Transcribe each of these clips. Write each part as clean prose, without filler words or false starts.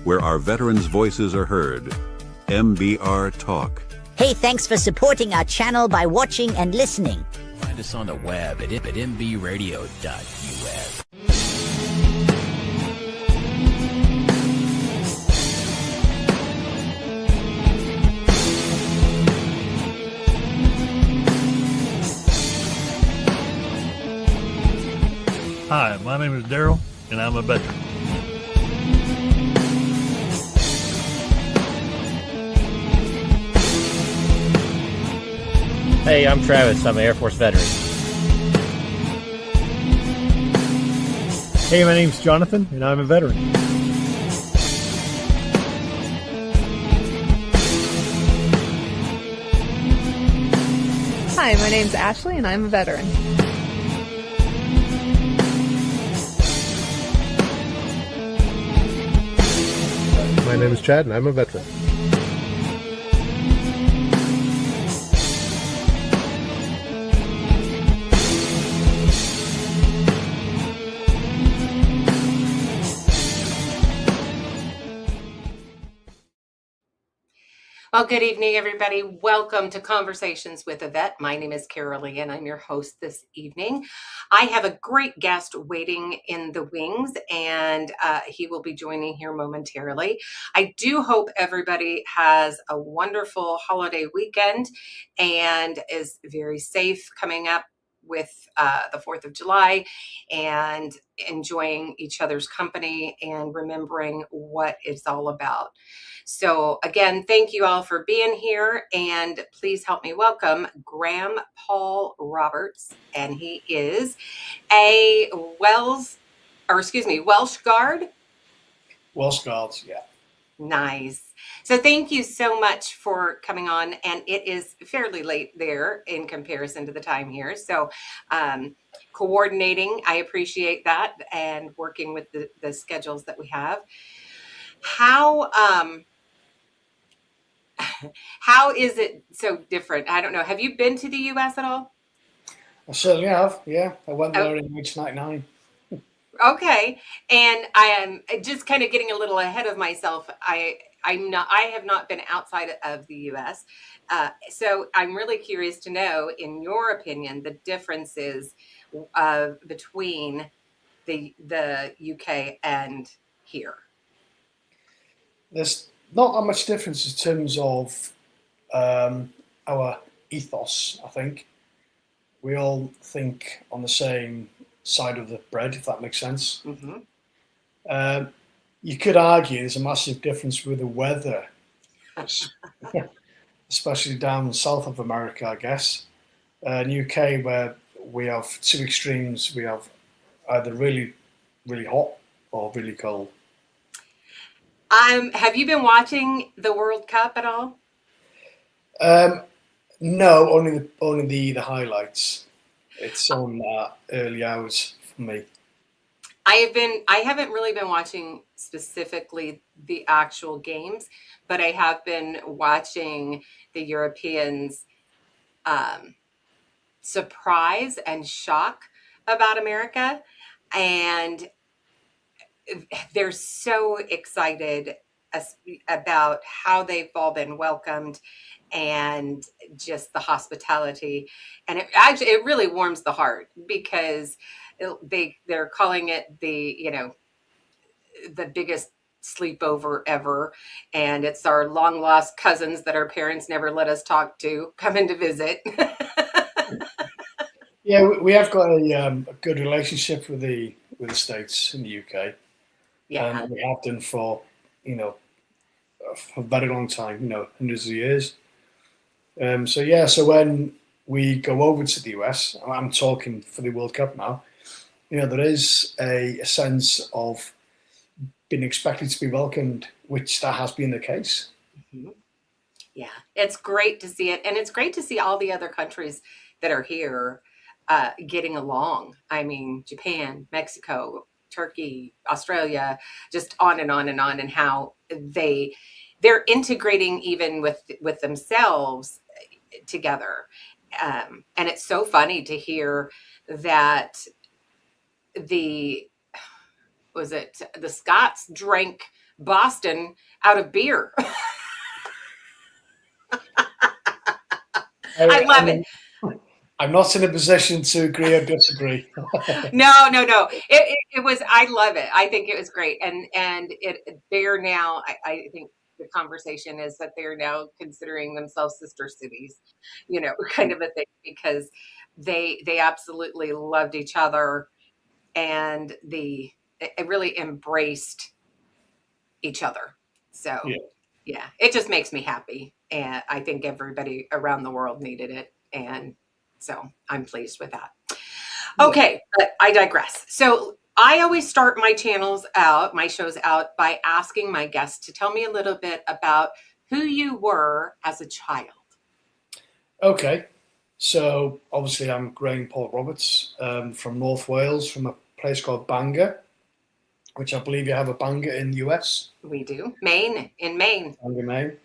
Where our veterans' voices are heard. MBR Talk. Hey, thanks for supporting our channel by watching and listening. Find us on the web at mbradio.us. Hi, my name is Daryl, and I'm a veteran. Hey, I'm Travis. I'm an Air Force veteran. Hey, my name's Jonathan, and I'm a veteran. Hi, my name's Ashley, and I'm a veteran. My name is Chad, and I'm a veteran. Well, good evening, everybody. Welcome to Conversations with a Vet. My name is Carolee, and I'm your host this evening. I have a great guest waiting in the wings, and he will be joining here momentarily. I do hope everybody has a wonderful holiday weekend and is very safe coming up with the 4th of July and enjoying each other's company and remembering what it's all about. So again, thank you all for being here, and please help me welcome Graham Paul Roberts, and he is a Welsh Guard. Welsh Guards, yeah. Nice. So thank you so much for coming on, and it is fairly late there in comparison to the time here. So coordinating, I appreciate that, and working with the schedules that we have. How is it so different? I don't know. Have you been to the U.S. at all? I certainly have, yeah. I went there in 1999. Okay. And I am just kind of getting a little ahead of myself. I have not been outside of the U.S. So I'm really curious to know, in your opinion, the differences between the UK and here. There's not that much difference in terms of our ethos, I think. We all think on the same side of the bread, if that makes sense. Mm-hmm. You could argue there's a massive difference with the weather, especially down south of America, I guess. In UK, where we have two extremes, we have either really, really hot or really cold. Have you been watching the World Cup at all? No, only the highlights. It's on early hours for me. I haven't really been watching specifically the actual games, but I have been watching the Europeans' surprise and shock about America, and they're so excited about how they've all been welcomed and just the hospitality. And it really warms the heart, because they're calling it the biggest sleepover ever, and it's our long lost cousins that our parents never let us talk to coming to visit. Yeah, we have got a good relationship with the States in the UK. Yeah. And we have done for a very long time, hundreds of years. So when we go over to the US, I'm talking for the World Cup now, there is a sense of being expected to be welcomed, which that has been the case. Mm-hmm. Yeah, it's great to see it. And it's great to see all the other countries that are here getting along. I mean, Japan, Mexico, Turkey, Australia, just on and on and on, and how they're integrating even with themselves together. And it's so funny to hear that was it the Scots drank Boston out of beer. I love it. I'm not in a position to agree or disagree. No. It was. I love it. I think it was great, and they're now. I think the conversation is that they're now considering themselves sister cities, kind of a thing, because they absolutely loved each other, and it really embraced each other. So yeah, it just makes me happy, and I think everybody around the world needed it, and so I'm pleased with that. Okay, but I digress. So I always start my shows out by asking my guests to tell me a little bit about who you were as a child. Okay, so obviously I'm Graham Paul Roberts from North Wales, from a place called Bangor, which I believe you have a Bangor in the US. We do. Maine. Bangor, Maine.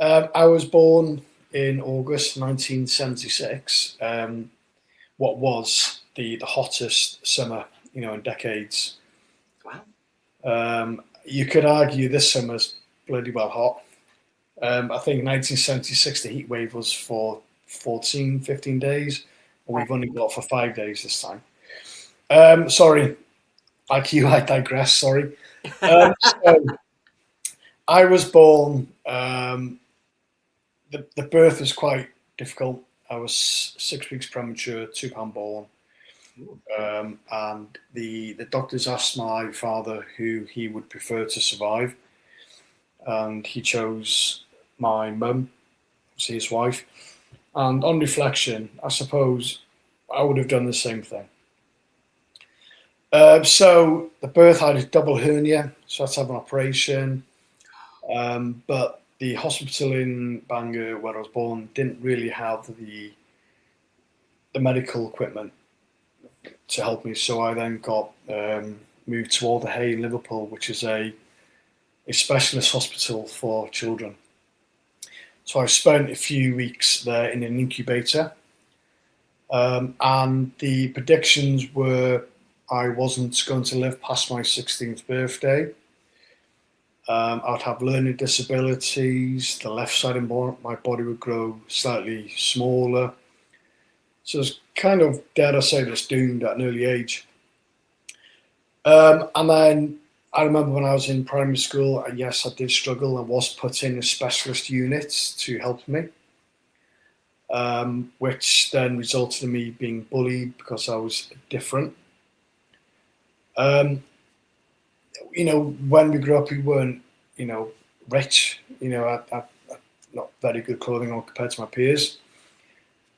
I was born in August 1976. What was the hottest summer, in decades. Wow. You could argue this summer's bloody well hot. I think 1976, the heat wave was for 14, 15 days, and we've only got for 5 days this time. Sorry, like you, I digress, sorry. So I was born, the birth was quite difficult. I was 6 weeks premature, 2 pound born. And the doctors asked my father who he would prefer to survive, and he chose my mum, his wife. And on reflection, I suppose I would have done the same thing. So the birth, had a double hernia, so I had to have an operation. But the hospital in Bangor, where I was born, didn't really have the medical equipment to help me. So I then got moved to Alderhay in Liverpool, which is a specialist hospital for children. So I spent a few weeks there in an incubator. And the predictions were I wasn't going to live past my 16th birthday. I'd have learning disabilities. The left side of my body would grow slightly smaller. So it's kind of, dare I say this, doomed at an early age. And then I remember when I was in primary school, yes, I did struggle. I was put in a specialist unit to help me, which then resulted in me being bullied because I was different. When we grew up, we weren't, rich. I not very good clothing on compared to my peers.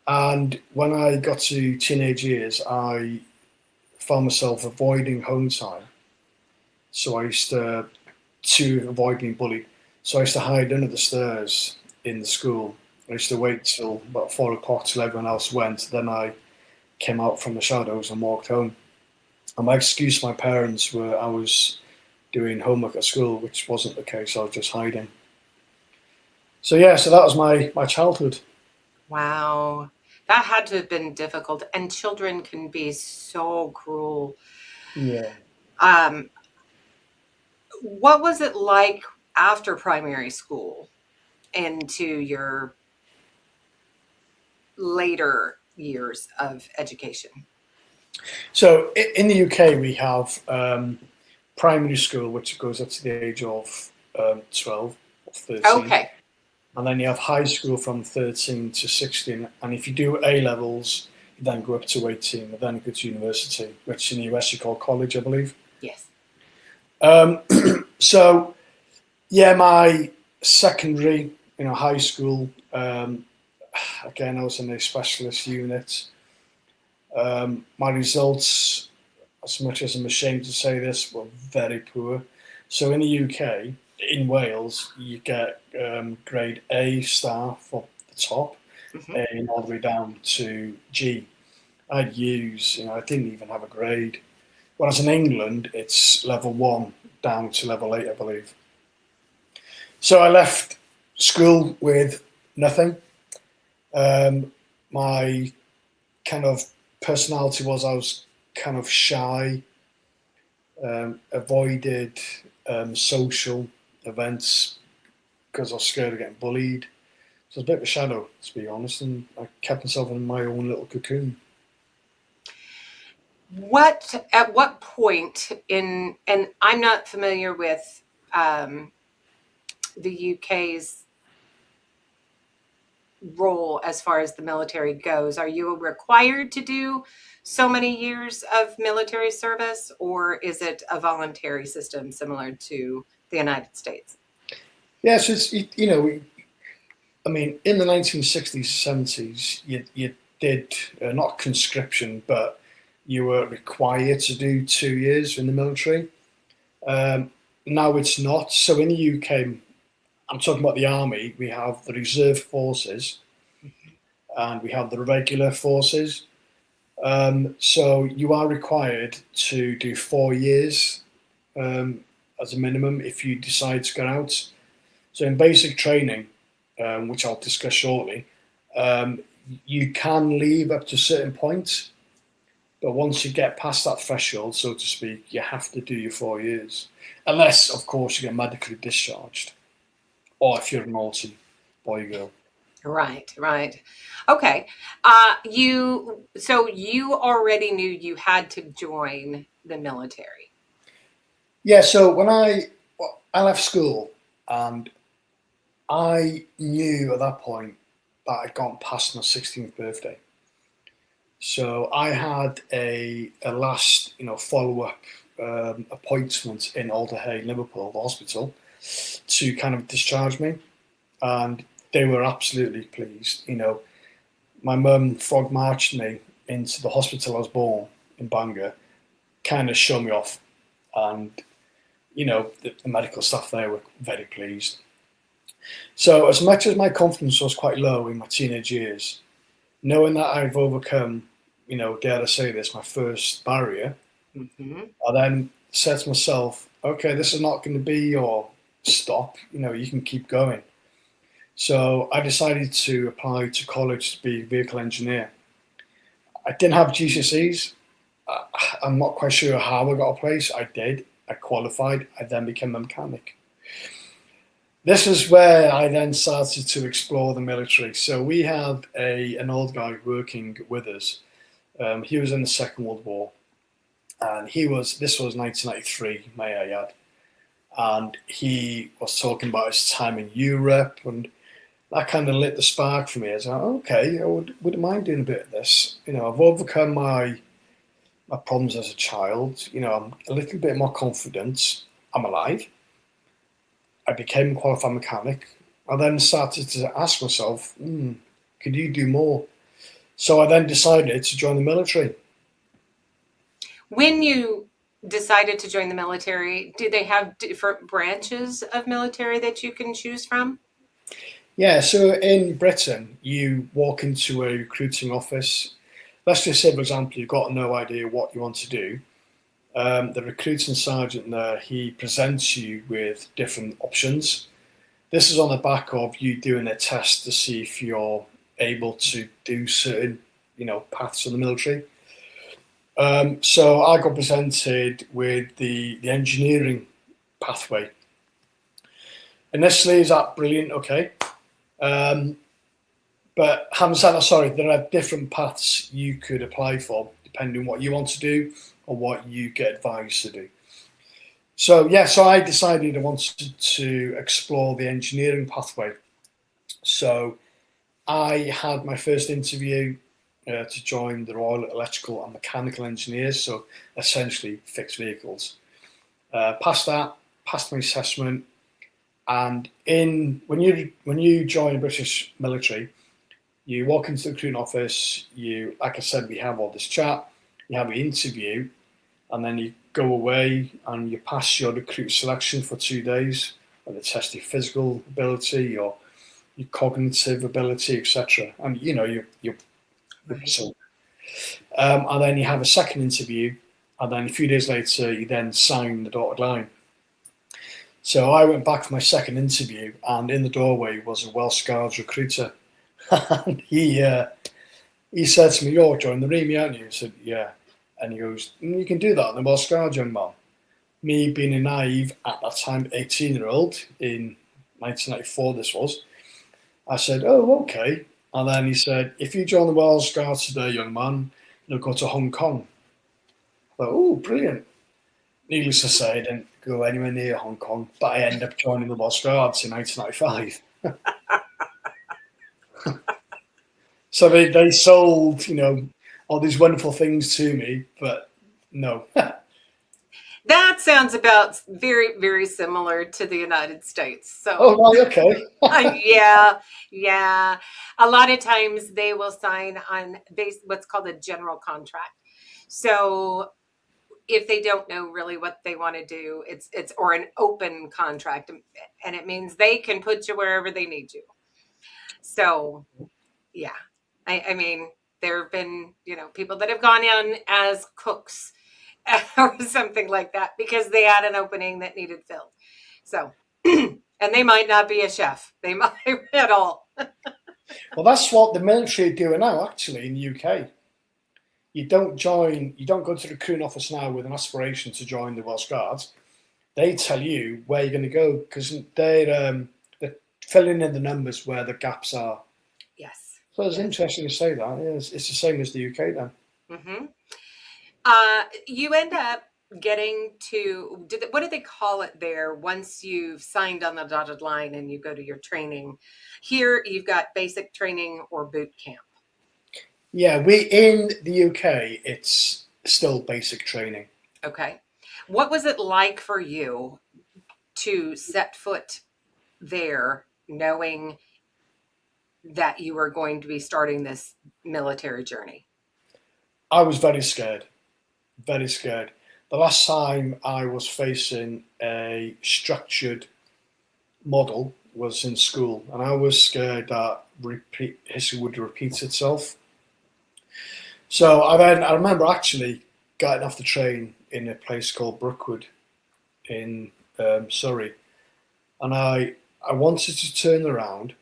And when I got to teenage years, I found myself avoiding home time. So I used to avoid being bullied. So I used to hide under the stairs in the school. I used to wait till about 4 o'clock till everyone else went. Then I came out from the shadows and walked home. And my excuse to my parents were I was doing homework at school, which wasn't the case. I was just hiding. So yeah, so that was my childhood. Wow. That had to have been difficult. And children can be so cruel. Yeah. What was it like after primary school into your later years of education? So in the UK, we have primary school, which goes up to the age of 12 or 13. Okay. And then you have high school from 13 to 16. And if you do A-levels, you then go up to 18, and then go to university, which in the US you call college, I believe. Yes. So, yeah, my secondary, high school, again, I was in a specialist unit. My results, as much as I'm ashamed to say this, were very poor. So in the UK, in Wales, you get grade A star for the top, and all the way down to G. I'd use, I didn't even have a grade. Whereas in England, it's level 1 down to level 8, I believe. So I left school with nothing. My kind of personality was I was kind of shy. avoided social events because I was scared of getting bullied. So it's a bit of a shadow, to be honest, and I kept myself in my own little cocoon. At what point in, and I'm not familiar with the UK's role as far as the military goes. Are you required to do so many years of military service, or is it a voluntary system similar to the United States? Yes, it's, you know, I mean, in the 1960s, 70s, you did not conscription, but you were required to do 2 years in the military. Now it's not. So in the UK, I'm talking about the army, we have the reserve forces and we have the regular forces. So you are required to do 4 years as a minimum if you decide to get out. So in basic training, which I'll discuss shortly, you can leave up to a certain point, but once you get past that threshold, so to speak, you have to do your 4 years, unless, of course, you get medically discharged, or if you're a naughty boy or girl. Right. Okay. So you already knew you had to join the military. Yeah. So when I left school, and I knew at that point that I'd gone past my 16th birthday. So I had a last, follow-up appointment in Alderhay, Liverpool, the hospital, to kind of discharge me, and they were absolutely pleased. My mum frog marched me into the hospital I was born in Bangor, kind of showed me off, and the medical staff there were very pleased. So as much as my confidence was quite low in my teenage years, knowing that I've overcome, dare I say this, my first barrier, I then said to myself, okay, this is not going to be your stop, you can keep going. So I decided to apply to college to be a vehicle engineer. I didn't have GCSEs. I'm not quite sure how I got a place. I did. I qualified. I then became a mechanic. This is where I then started to explore the military. So we had an old guy working with us. He was in the Second World War, and this was 1993, may I add, and he was talking about his time in Europe, and that kind of lit the spark for me. I was like, okay, I wouldn't mind doing a bit of this. I've overcome my problems as a child. I'm a little bit more confident. I'm alive. I became a qualified mechanic. I then started to ask myself, could you do more? So I then decided to join the military. When you decided to join the military, do they have different branches of military that you can choose from? Yeah, so in Britain, you walk into a recruiting office. Let's just say, for example, you've got no idea what you want to do. The recruiting sergeant there, he presents you with different options. This is on the back of you doing a test to see if you're able to do certain, paths in the military. So I got presented with the engineering pathway. Initially, is that brilliant? Okay. But having said that, sorry, there are different paths you could apply for depending on what you want to do or what you get advised to do. So I decided I wanted to explore the engineering pathway. So I had my first interview to join the Royal Electrical and Mechanical Engineers, so essentially fixed vehicles. Passed my assessment, and when you join the British military, you walk into the recruiting office. Like I said, we have all this chat. You have an interview, and then you go away and you pass your recruit selection for 2 days, where they test your physical ability, your cognitive ability, etc. And you're so. And then you have a second interview, and then a few days later, you then sign the dotted line. So I went back for my second interview, and in the doorway was a Welsh Guards recruiter. And he said to me, "You're joining the Army, aren't you?" I said, "Yeah." And he goes, "You can do that in the Welsh Guards, young man." me being a naive at that time 18-year-old in 1994, this was, I said, oh, okay. And then he said, if you join the Welsh Guards today, young man, you'll go to Hong Kong. I thought, oh, brilliant. Needless to say, I didn't go anywhere near Hong Kong, but I ended up joining the Welsh Guards in 1995. So they sold, all these wonderful things to me, but no. That sounds about very, very similar to the United States. So, Oh, right, okay. yeah. A lot of times they will sign on what's called a general contract. So if they don't know really what they want to do, it's or an open contract, and it means they can put you wherever they need you. So, yeah, I mean, there have been people that have gone in as cooks or something like that because they had an opening that needed filled. So, and they might not be a chef. They might at all. Well, that's what the military are doing now, actually, in the UK. You don't go to the recruiting office now with an aspiration to join the Welsh Guards. They tell you where you're going to go because they're filling in the numbers where the gaps are. Yes. So it's interesting to say that. Yeah, it's the same as the UK then. Mm-hmm. You end up getting to, what do they call it there once you've signed on the dotted line and you go to your training? Here you've got basic training or boot camp. Yeah, in the UK, it's still basic training. Okay. What was it like for you to set foot there knowing that you were going to be starting this military journey? I was very scared. Very scared. The last time I was facing a structured model was in school, and I was scared that history would repeat itself. So I remember actually getting off the train in a place called Brookwood in Surrey, and I wanted to turn around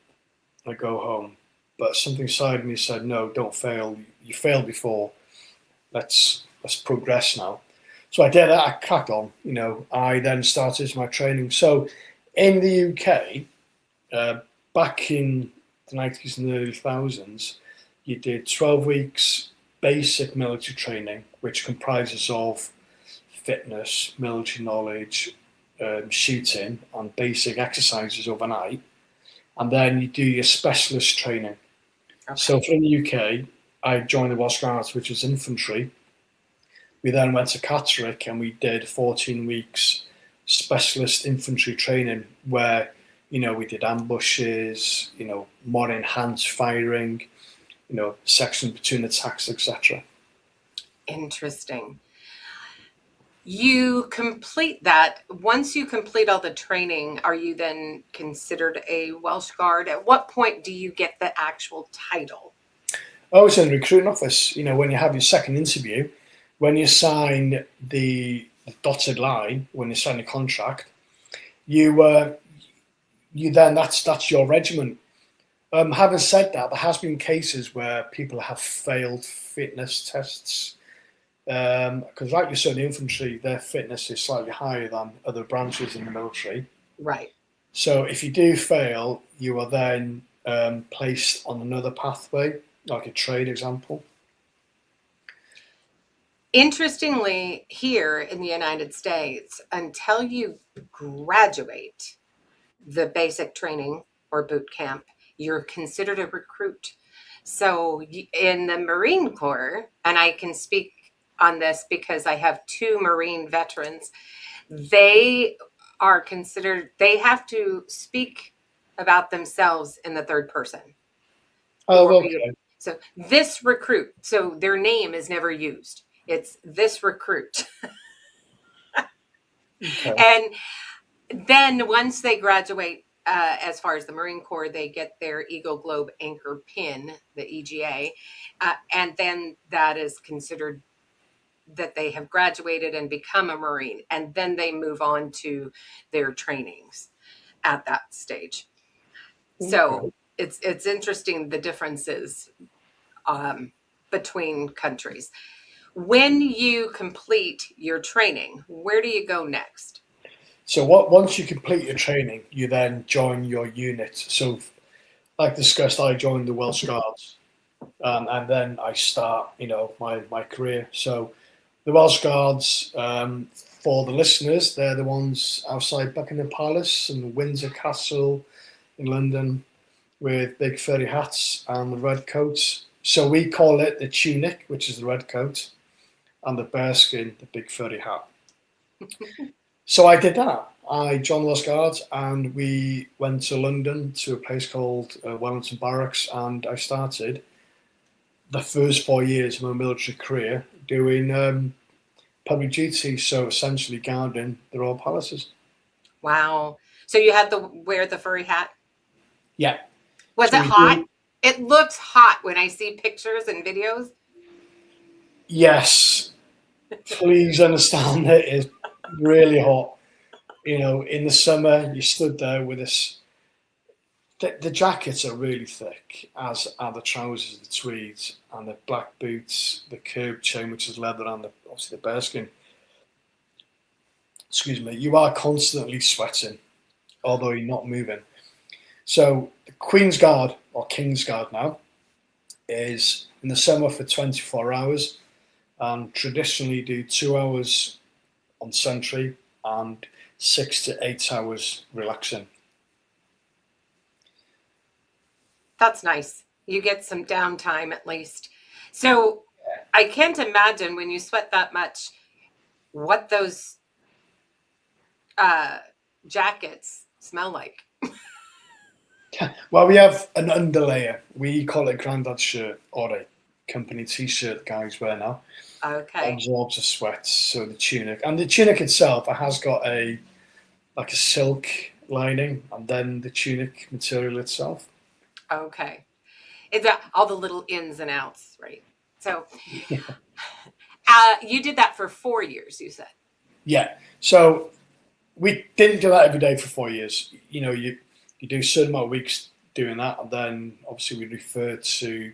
and go home, but something inside me said, "No, don't fail. You failed before. Let's progress now." So I did that. I cracked on. I then started my training. So in the UK, back in the 90s and early 2000s, you did 12 weeks basic military training, which comprises of fitness, military knowledge, shooting, and basic exercises overnight. And then you do your specialist training. Okay. So in the UK, I joined the Welsh Guards, which was infantry. We then went to Catterick and we did 14 weeks specialist infantry training where, we did ambushes, more enhanced firing, section platoon attacks, etc. Interesting. You complete that. Once you complete all the training, are you then considered a Welsh Guard? At what point do you get the actual title? Oh, it's in the recruiting office. When you have your second interview, when you sign the dotted line, when you sign a contract, you then that's your regiment. Having said that, there has been cases where people have failed fitness tests because, like you said, in the infantry, their fitness is slightly higher than other branches in the military. Right. So if you do fail, you are then placed on another pathway, like a trade example. Interestingly, here in the United States, until you graduate the basic training or boot camp, you're considered a recruit. So in the Marine Corps, and I can speak on this because I have 2 Marine veterans, they are considered, they have to speak about themselves in the third person. Oh, okay. So this recruit, so their name is never used. It's this recruit. Okay. And then once they graduate, as far as the Marine Corps, they get their Eagle Globe Anchor Pin, the EGA, and then that is considered that they have graduated and become a Marine, and then they move on to their trainings at that stage. Okay. So it's interesting the differences between countries. When you complete your training, where do you go next? So once you complete your training, you then join your unit. So, like discussed, I joined the Welsh Guards, and then I start, my career. So, the Welsh Guards, for the listeners, they're the ones outside Buckingham Palace and Windsor Castle in London with big furry hats and the red coats. So we call it the tunic, which is the red coat, and the bearskin, the big furry hat. So I did that. I joined the Welsh Guards and we went to London to a place called Wellington Barracks, and I started the first 4 years of my military career doing public duty, so essentially guarding the royal palaces. Wow. So you had to wear the furry hat? Yeah. Was So it hot? It looks hot when I see pictures and videos. Yes. Please understand that it's really hot. In the summer, you stood there with this. The jackets are really thick, as are the trousers, the tweeds, and the black boots, the curb chain, which is leather, and obviously the bearskin. Excuse me. You are constantly sweating, although you're not moving. So the Queen's Guard, or King's Guard now, is in the summer for 24 hours, and traditionally do 2 hours on sentry and 6 to 8 hours relaxing. That's nice. You get some downtime at least. So I can't imagine when you sweat that much what those jackets smell like. Well, we have an underlayer. We call it a granddad's shirt, or a company t-shirt guys wear now. Okay. Absorbs the sweat, so the tunic. And the tunic itself, it has got a silk lining, and then the tunic material itself. Okay. It's all the little ins and outs, right? So you did that for 4 years, you said? Yeah. So we didn't do that every day for 4 years. You do a certain amount of weeks doing that, and then obviously we revert to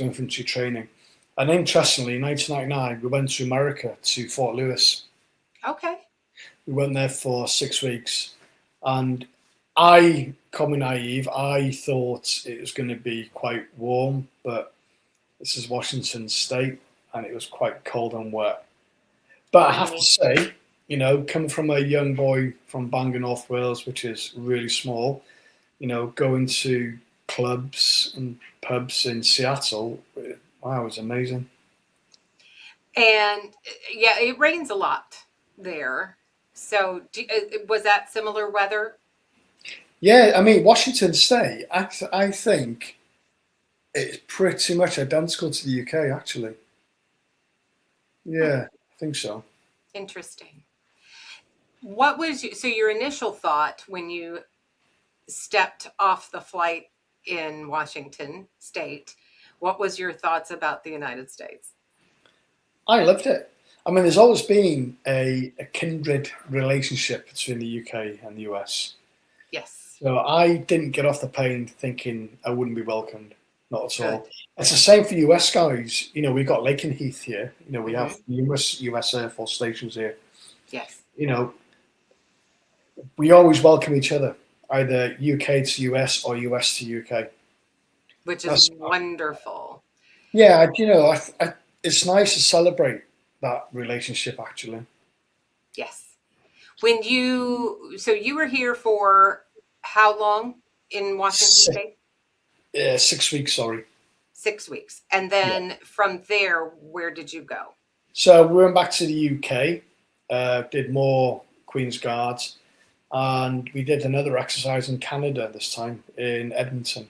infantry training. And interestingly, in 1999, we went to America, to Fort Lewis. Okay. We went there for 6 weeks, and I, coming naive, I thought it was going to be quite warm, but this is Washington State, and it was quite cold and wet. But I have to say, coming from a young boy from Bangor, North Wales, which is really small, going to clubs and pubs in Seattle, wow, it was amazing. And yeah, it rains a lot there. So was that similar weather? Yeah, I mean, Washington State, I think it's pretty much identical to the UK, actually. Yeah, I think so. Interesting. What was your initial thought when you stepped off the flight in Washington State? What was your thoughts about the United States? I loved it. I mean, there's always been a kindred relationship between the UK and the US. Yes. So I didn't get off the plane thinking I wouldn't be welcomed. Not at all. It's the same for US guys. We've got Lakenheath here. We have numerous US Air Force stations here. Yes. We always welcome each other, either UK to US or US to UK. Which is wonderful. Yeah, it's nice to celebrate that relationship, actually. Yes. When you were here for how long in Washington State? 6 weeks, sorry. 6 weeks. And then from there, where did you go? So we went back to the UK, did more Queen's Guards, and we did another exercise in Canada this time, in Edmonton.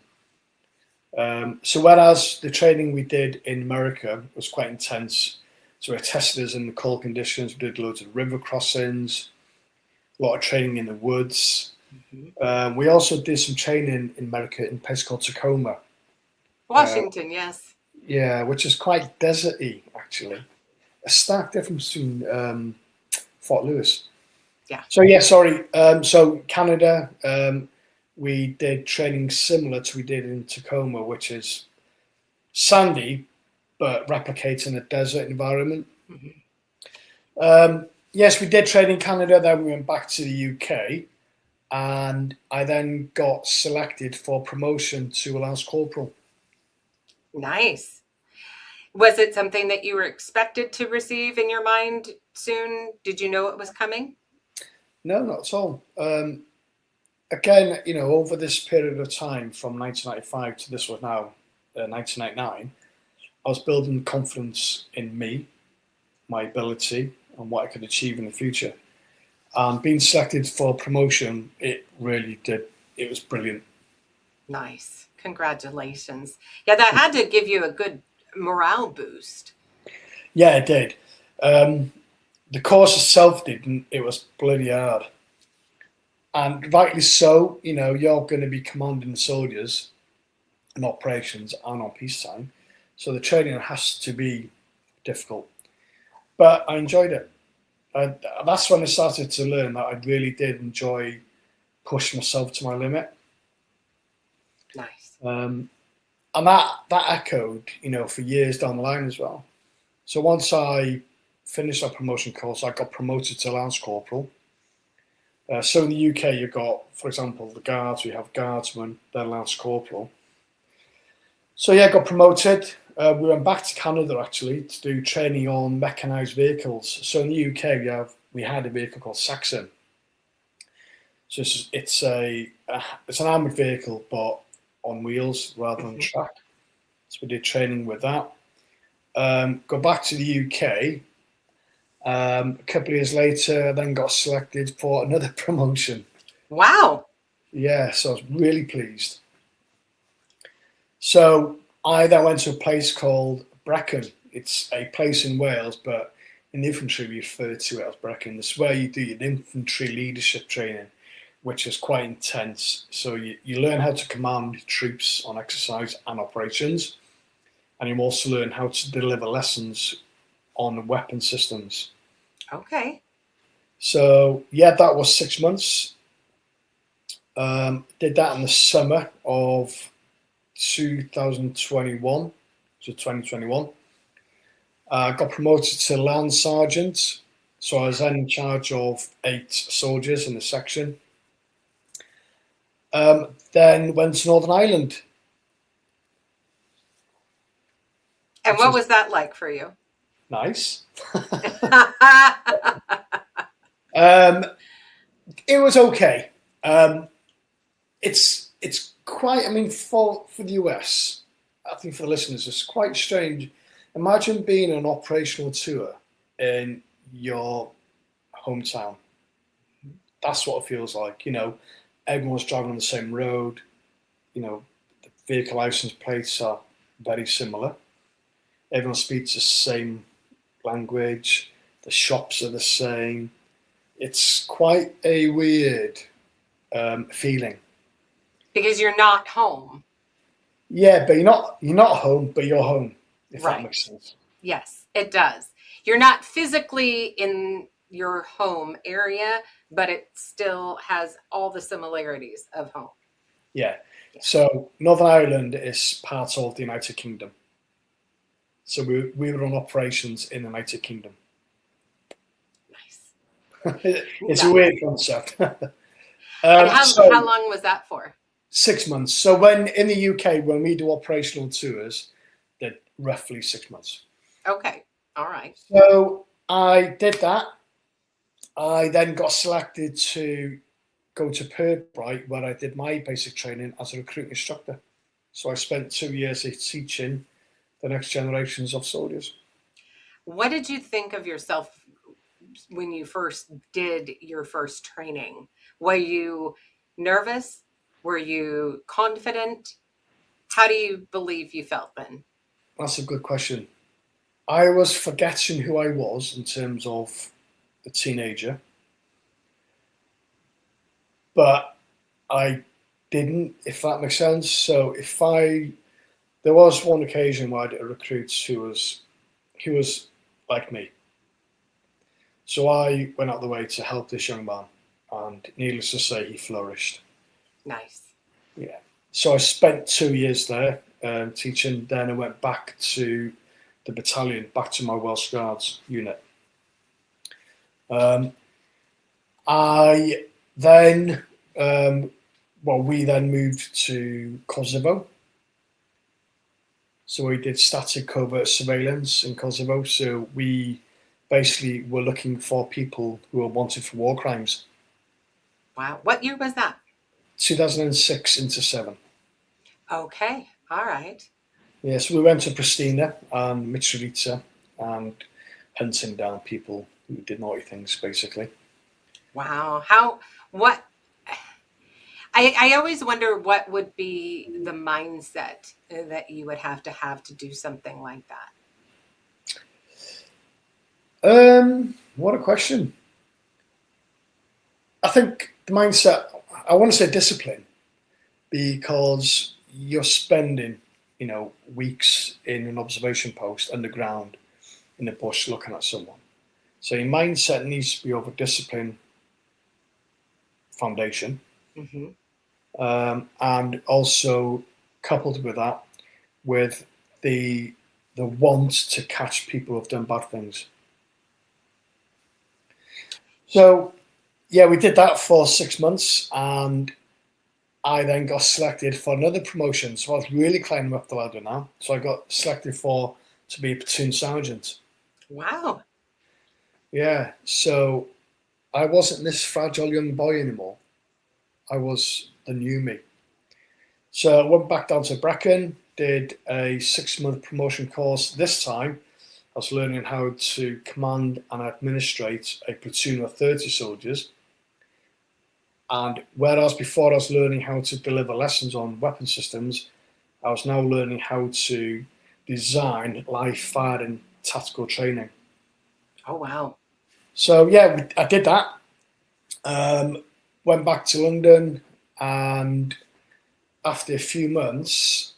So whereas the training we did in America was quite intense, so we tested us in the cold conditions, we did loads of river crossings, a lot of training in the woods. We also did some training in America in a place called Tacoma. Washington, yes. Yeah, which is quite deserty, actually. A stark difference between Fort Lewis. Yeah. So yeah, sorry. So Canada, we did training similar to we did in Tacoma, which is sandy, but replicating a desert environment. Mhm. Yes, we did train in Canada, then we went back to the UK, and I then got selected for promotion to a Lance Corporal. Nice. Was it something that you were expected to receive in your mind soon? Did you know it was coming? No, not at all. Again, over this period of time from 1995 to this was now 1999, I was building confidence in me, my ability, and what I could achieve in the future. And being selected for promotion, it really did. It was brilliant. Nice. Congratulations. Yeah, that had to give you a good morale boost. Yeah, it did. The course itself didn't. It was bloody hard. And rightly so, you're going to be commanding the soldiers in operations and on peacetime. So the training has to be difficult. But I enjoyed it. That's when I started to learn that I really did enjoy pushing myself to my limit. Nice. And that echoed, for years down the line as well. So once I finished that promotion course, I got promoted to Lance Corporal. So in the UK, you've got, for example, the guards, we have guardsmen, then Lance Corporal. So yeah, I got promoted. We went back to Canada actually to do training on mechanised vehicles. So in the UK, we had a vehicle called Saxon. So it's an armoured vehicle, but on wheels rather than track. So we did training with that. Go back to the UK. A couple of years later, I then got selected for another promotion. Wow. Yeah, so I was really pleased. So I then went to a place called Brecon. It's a place in Wales, but in the infantry we refer to it as Brecon. This is where you do your infantry leadership training, which is quite intense. So you learn how to command troops on exercise and operations, and you also learn how to deliver lessons on weapon systems. Okay. So yeah, that was 6 months. Did that in the summer of 2021, so 2021. Got promoted to Land Sergeant, so I was then in charge of 8 soldiers in the section. Then went to Northern Ireland. And what was that like for you? Nice. It was okay. It's quite. I mean, for the US, I think for the listeners, it's quite strange. Imagine being on an operational tour in your hometown. That's what it feels like. Everyone's driving on the same road. The vehicle license plates are very similar. Everyone speaks the same language. The shops are the same. It's quite a weird feeling. Because you're not home. Yeah, but you're not home, but you're home, if Right. that makes sense. Yes, it does. You're not physically in your home area, but it still has all the similarities of home. Yeah. So Northern Ireland is part of the United Kingdom. So we were on operations in the United Kingdom. Nice. It's a weird concept. And how long was that for? 6 months. So when in the UK, when we do operational tours, they're roughly 6 months. Okay. All right. So I did that. I then got selected to go to Pirbright, where I did my basic training as a recruit instructor. So I spent 2 years teaching the next generations of soldiers. What did you think of yourself when you first did your first training? Were you nervous? Were you confident? How do you believe you felt then? That's a good question. I was forgetting who I was in terms of a teenager, but I didn't, if that makes sense. So there was one occasion where I did a recruit who was like me. So I went out of the way to help this young man, and needless to say, he flourished. Nice. Yeah. So I spent 2 years there teaching. Then I went back to the battalion back to my Welsh Guards unit. We then moved to Kosovo. So we did static covert surveillance in Kosovo. So we basically were looking for people who were wanted for war crimes. Wow. What year was that? 2006 into 7. Okay. All right. Yeah, so we went to Pristina and Mitrovica and hunting down people who did naughty things, basically. Wow. I always wonder what would be the mindset that you would have to do something like that. What a question. I think the mindset, I want to say discipline, because you're spending, weeks in an observation post underground in the bush looking at someone. So your mindset needs to be over discipline foundation. Mm-hmm. And also coupled with that, with the want to catch people who've done bad things. So, yeah, we did that for 6 months, and I then got selected for another promotion. So I was really climbing up the ladder now. So I got selected to be a platoon sergeant. Wow. Yeah, so I wasn't this fragile young boy anymore. I was the new me. So I went back down to Brecon, did a 6-month promotion course. This time, I was learning how to command and administrate a platoon of 30 soldiers. And whereas before I was learning how to deliver lessons on weapon systems, I was now learning how to design live firing tactical training. Oh, wow. So yeah, I did that. Went back to London, and after a few months,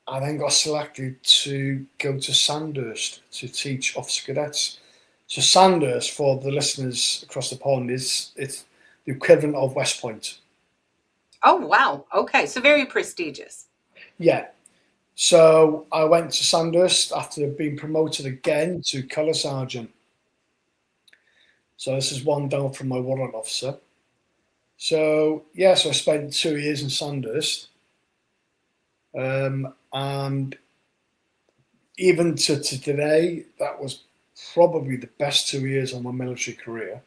I then got selected to go to Sandhurst to teach officer cadets. So Sandhurst, for the listeners across the pond, it's the equivalent of West Point. Oh, wow. Okay, so very prestigious. Yeah. So I went to Sandhurst after being promoted again to colour sergeant. So this is one down from my warrant officer. So I spent 2 years in Sandhurst. And even to today, that was probably the best 2 years of my military career.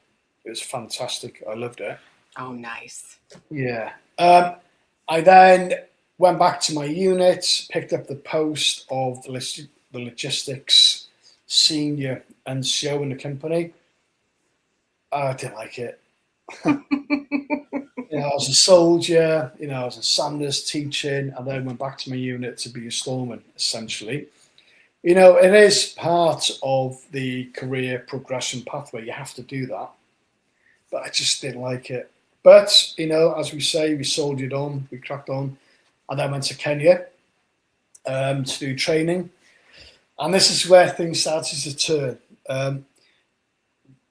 It was fantastic. I loved it. Oh, nice. Yeah. I then went back to my unit, picked up the post of the logistics senior NCO in the company. I didn't like it. I was a soldier, I was in Sandhurst teaching, and then went back to my unit to be a storeman, essentially. It is part of the career progression pathway. You have to do that. But I just didn't like it. But, as we say, we soldiered on, we cracked on. And then went to Kenya to do training. And this is where things started to turn.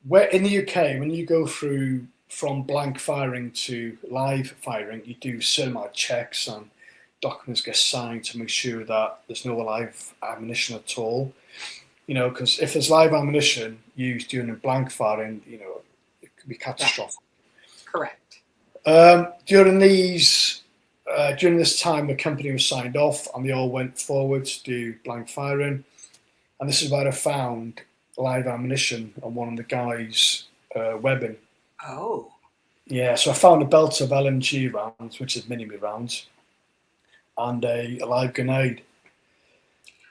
Where in the UK, when you go through from blank firing to live firing, you do certain amount of checks and documents get signed to make sure that there's no live ammunition at all. Because if there's live ammunition used during a blank firing, it could be catastrophic. Correct. During this time, the company was signed off, and they all went forward to do blank firing. And this is where I found live ammunition on one of the guys' webbing. Oh. Yeah, so I found a belt of LMG rounds, which is mini rounds, and a live grenade.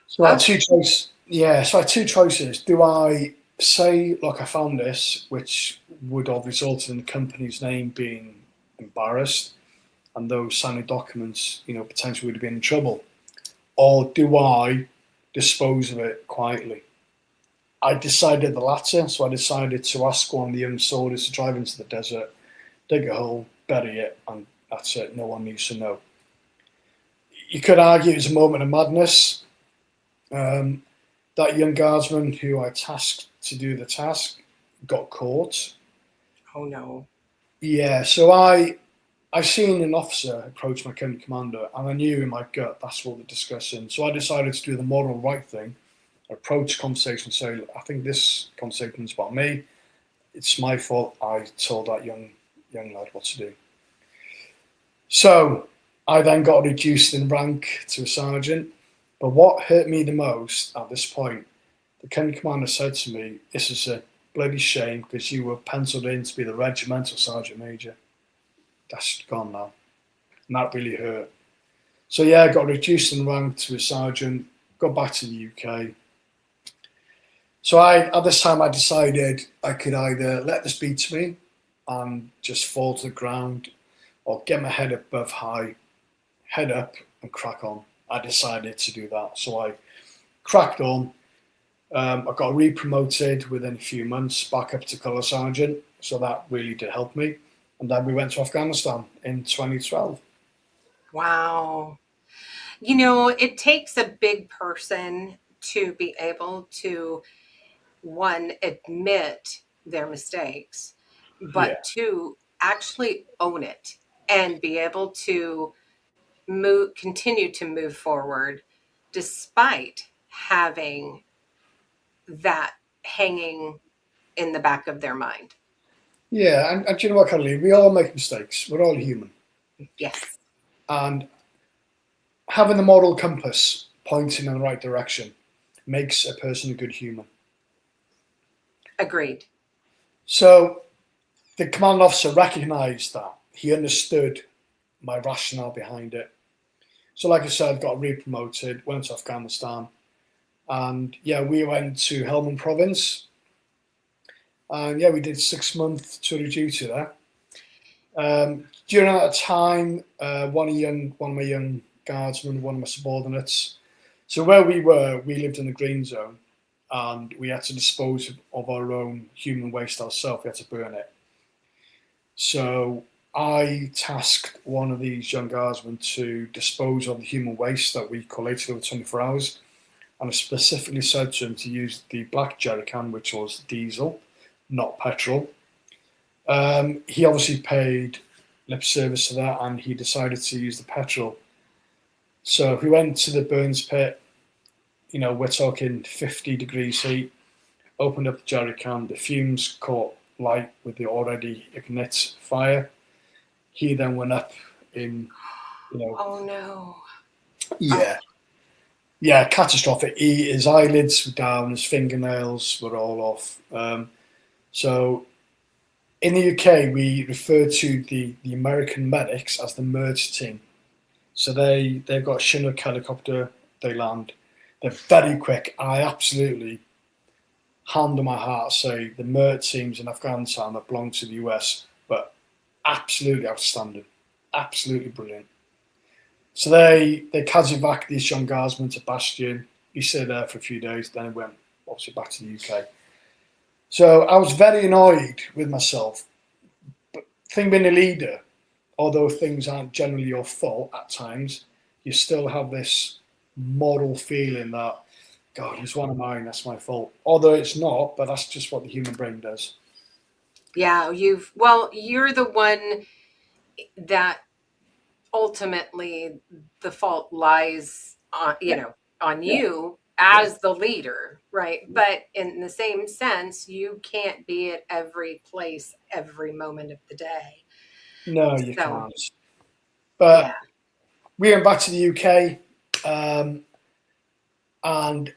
So I had two choices. Yeah, so I had two choices. Do I say, look, I found this, which would have resulted in the company's name being embarrassed, and those signing documents, potentially would have been in trouble? Or do I dispose of it quietly? I decided the latter, so I decided to ask one of the young soldiers to drive into the desert, dig a hole, bury it, and that's it. No one needs to know. You could argue it was a moment of madness. That young guardsman who I tasked to do the task got caught. Oh, no. Yeah, so I seen an officer approach my company commander, and I knew in my gut that's what they're discussing. So I decided to do the moral right thing approach conversation. So I think this conversation is about me. It's my fault. I told that young lad what to do. So I then got reduced in rank to a sergeant. But what hurt me the most at this point, the company commander said to me, "This is a bloody shame because you were penciled in to be the regimental sergeant major. That's gone now." And that really hurt. So yeah, I got reduced in rank to a sergeant, got back to the UK. So at this time I decided I could either let this be to me and just fall to the ground, or get my head above high, head up and crack on. I decided to do that. So I cracked on. I got re-promoted within a few months back up to colour sergeant. So that really did help me. And then we went to Afghanistan in 2012. Wow. You know, it takes a big person to be able to, one, admit their mistakes, but two, actually own it and be able to continue to move forward despite having that hanging in the back of their mind. Yeah, and do you know what, Caroline? We all make mistakes. We're all human. Yes. And having the moral compass pointing in the right direction makes a person a good human. Agreed. So the commanding officer recognised that. He understood my rationale behind it. So like I said, got re-promoted, went to Afghanistan. And yeah, we went to Helmand province. And yeah, we did 6 months tour of duty there. During that time, one of my young guardsmen, one of my subordinates. So where we were, we lived in the green zone, and we had to dispose of our own human waste ourselves. We had to burn it. So I tasked one of these young guardsmen to dispose of the human waste that we collated over 24 hours. And I specifically said to him to use the black jerry can, which was diesel, not petrol. He obviously paid lip service to that, and he decided to use the petrol. So we went to the burns pit. You know, we're talking 50 degrees heat. Opened up the jerry can. The fumes caught light with the already ignite fire. He then went up in, you know. Oh no. Yeah. Yeah, catastrophic. His eyelids were down, his fingernails were all off. So in the UK, we refer to the American medics as the MERT team. So they've got a Chinook helicopter, they land. They're very quick. I absolutely, hand on my heart, say the MERT teams in Afghanistan that belong to the US, but absolutely outstanding. Absolutely brilliant. So they Kazivac these young guardsmen to Bastion. He stayed there for a few days, then he went obviously back to the UK. So I was very annoyed with myself. But thing being a leader, although things aren't generally your fault at times, you still have this moral feeling that, God, it's one of mine, that's my fault. Although it's not, but that's just what the human brain does. Yeah, you're the one that ultimately the fault lies on, on you as the leader, right? But in the same sense, you can't be at every place every moment of the day. No, you can't. But we went back to the UK, and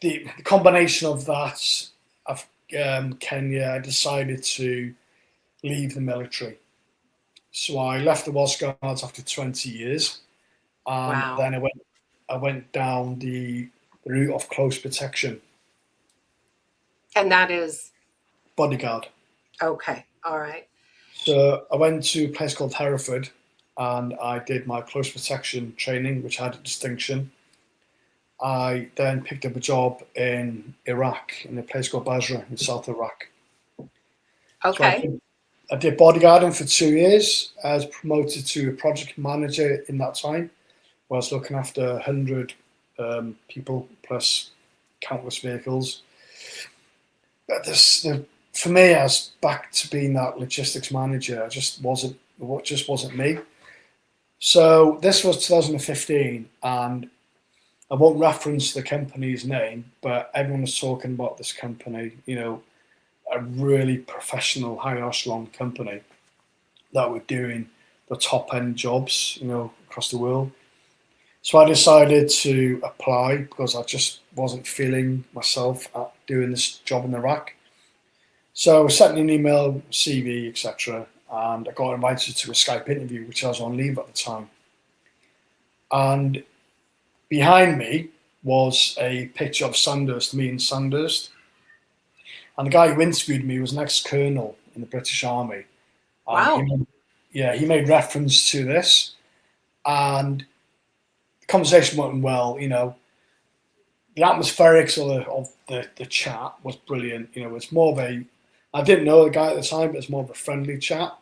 the combination of that, of Kenya, I decided to leave the military. So I left the Welsh Guards after 20 years, and then I went down the route of close protection. And that is? Bodyguard. Okay, all right. So I went to a place called Hereford, and I did my close protection training, which had a distinction. I then picked up a job in Iraq, in a place called Basra in South Iraq. Okay. So I did bodyguarding for 2 years. I was promoted to a project manager in that time, where I was looking after 100 people plus countless vehicles. But for me, I was back to being that logistics manager. It just wasn't me. So this was 2015, and I won't reference the company's name, but everyone was talking about this company, a really professional, high echelon company that were doing the top end jobs, across the world. So I decided to apply because I just wasn't feeling myself at doing this job in Iraq. So I sent an email, CV, etc., and I got invited to a Skype interview, which I was on leave at the time. And behind me was a picture of Sandhurst, me and Sandhurst. And the guy who interviewed me was an ex-colonel in the British Army. And Wow. he made reference to this. And the conversation went well, The atmospherics of the chat was brilliant. It's more of I didn't know the guy at the time, but it's more of a friendly chat.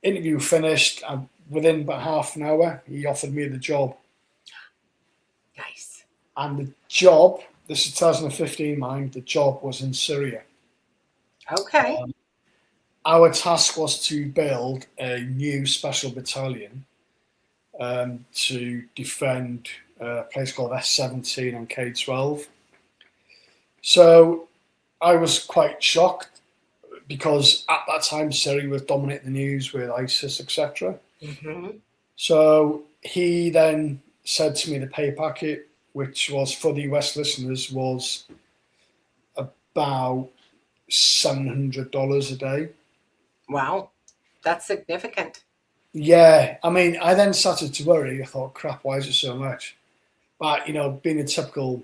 Interview finished, and within about half an hour, he offered me the job. Nice. And the job, this is 2015, mind, the job was in Syria. Okay. Our task was to build a new special battalion to defend a place called S17 and K12. So I was quite shocked because at that time Syria was dominating the news with ISIS, etc. Mm-hmm. So he then said to me the pay packet, which was for the US listeners, was about $700 a day. Wow, that's significant. Yeah, I mean, I then started to worry. I thought, crap, why is it so much? But, being a typical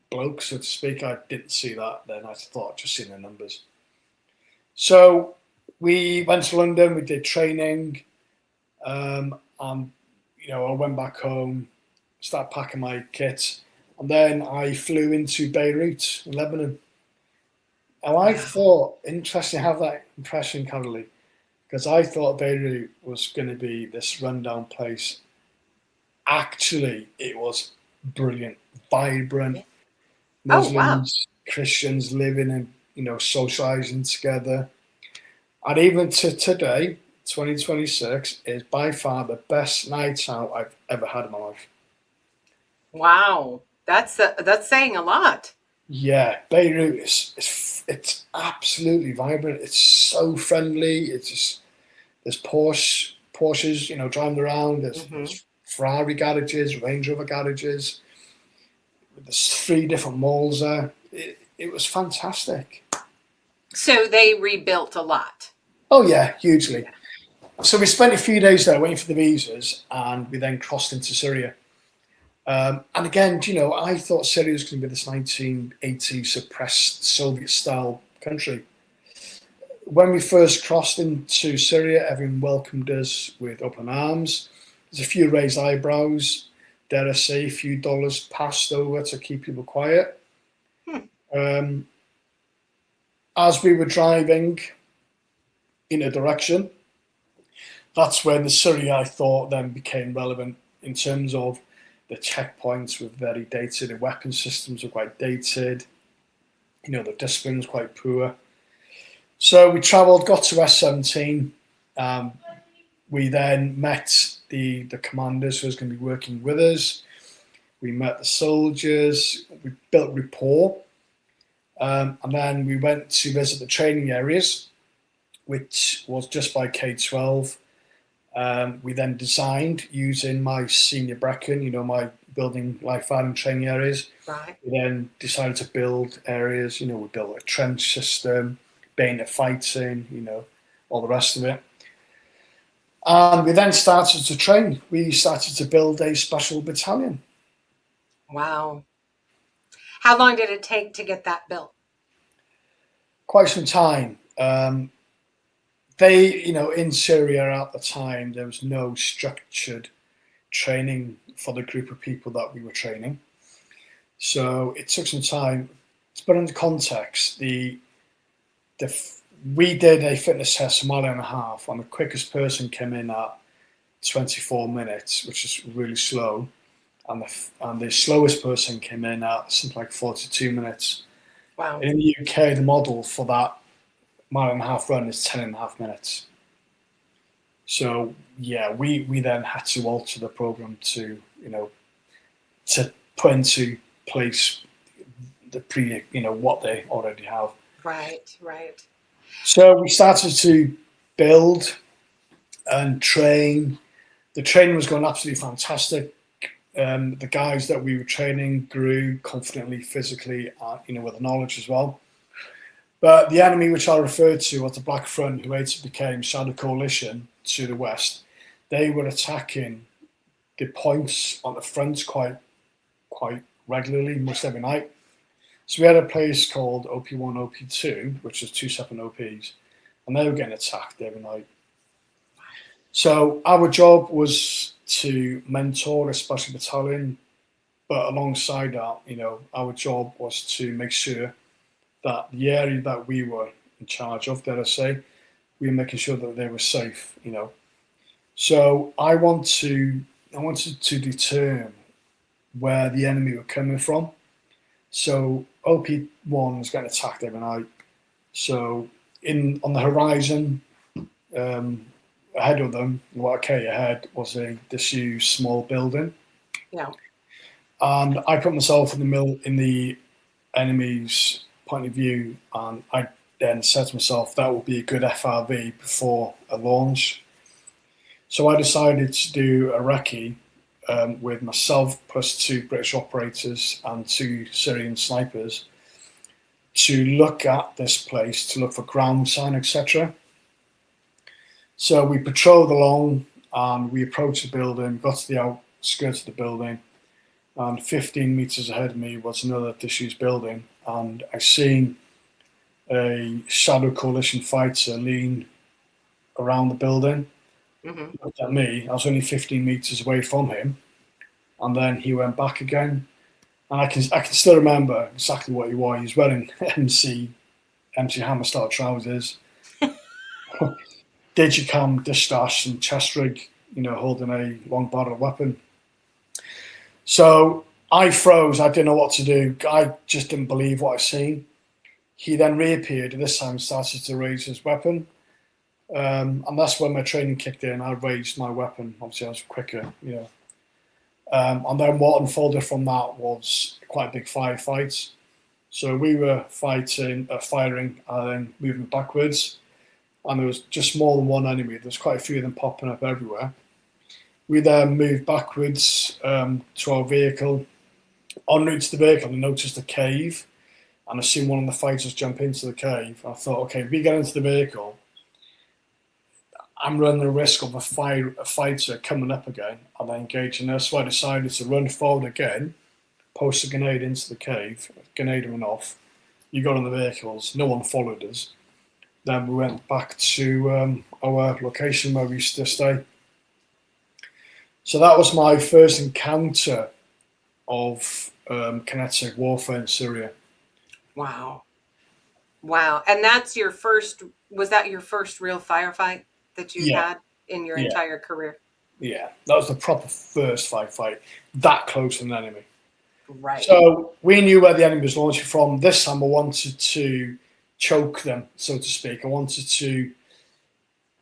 bloke, so to speak, I didn't see that then. I thought, just seeing the numbers. So we went to London, we did training, and, I went back home, started packing my kit, and then I flew into Beirut, in Lebanon. And I thought, interesting to have that impression, Carolee, because I thought Beirut was going to be this rundown place. Actually, it was brilliant, vibrant. Muslims, Christians living and, socializing together. And even to today, 2026, is by far the best night out I've ever had in my life. Wow, that's saying a lot. Yeah, Beirut it's absolutely vibrant. It's so friendly. It's just there's Porsches, driving around. There's Ferrari garages, Range Rover garages. There's 3 different malls there. It was fantastic. So they rebuilt a lot. Oh yeah, hugely. So we spent a few days there waiting for the visas, and we then crossed into Syria. And again, I thought Syria was going to be this 1980s suppressed Soviet-style country. When we first crossed into Syria, everyone welcomed us with open arms. There's a few raised eyebrows. Dare I say, a few dollars passed over to keep people quiet. As we were driving in a direction, that's when the Syria, I thought, then became relevant in terms of the checkpoints were very dated, the weapon systems were quite dated, the discipline was quite poor. So we travelled, got to S17. We then met the commanders who was going to be working with us. We met the soldiers. We built rapport. And then we went to visit the training areas, which was just by K12. We then designed using my senior Brecken, my building live firing training areas. Right. We then decided to build areas, we built a trench system, bayonet fighting, all the rest of it. And we then started to train. We started to build a special battalion. Wow. How long did it take to get that built? Quite some time. They, in Syria at the time, there was no structured training for the group of people that we were training. So it took some time. To put into context, we did a fitness test a mile and a half, and the quickest person came in at 24 minutes, which is really slow. And the slowest person came in at something like 42 minutes. Wow. In the UK, the model for that mile and a half run is 10 and a half minutes. So yeah, we then had to alter the program to, to put into place what they already have. Right. So we started to build and train. The training was going absolutely fantastic. The guys that we were training grew confidently, physically, with the knowledge as well. But the enemy, which I referred to as the Black Front, who later became Shadow Coalition to the west, they were attacking the points on the front quite regularly, most every night. So we had a place called OP1, OP2, which is two separate OPs, and they were getting attacked every night. So our job was to mentor a special battalion, but alongside that, our job was to make sure that the area that we were in charge of, dare I say, we were making sure that they were safe, So I wanted to determine where the enemy were coming from. So OP1 was getting attacked every night. So on the horizon, ahead of them, ahead was a disused small building. Yeah. And I put myself in the enemy's point of view, and I then said to myself that would be a good FRV before a launch. So I decided to do a recce with myself plus 2 British operators and 2 Syrian snipers to look at this place, to look for ground sign, etc. So we patrolled along and we approached the building, got to the outskirts of the building, and 15 meters ahead of me was another disused building, and I seen a Shadow Coalition fighter lean around the building. Mm-hmm. Looked at me. I was only 15 meters away from him, and then he went back again. And I can still remember exactly what he was. He was wearing MC Hammer style trousers, digicam, distache, and chest rig. Holding a long barrel weapon. So I froze. I didn't know what to do. I just didn't believe what I seen. He then reappeared. This time started to raise his weapon. And that's when my training kicked in. I raised my weapon. Obviously, I was quicker, And then what unfolded from that was quite a big firefight. So we were firing, and then moving backwards. And there was just more than one enemy. There's quite a few of them popping up everywhere. We then moved backwards to our vehicle. En route to the vehicle, I noticed a cave. And I seen one of the fighters jump into the cave. I thought, okay, if we get into the vehicle, I'm running the risk of a fighter coming up again and then engaging us. So I decided to run forward again, post a grenade into the cave, grenade went off. You got on the vehicles, no one followed us. Then we went back to our location where we used to stay. So that was my first encounter of kinetic warfare in Syria. Wow. And that's your first, was that your first real firefight that you had in your entire career? Yeah, that was the proper first fight, that close to an enemy. Right. So we knew where the enemy was launching from. This time I wanted to choke them, so to speak. I wanted to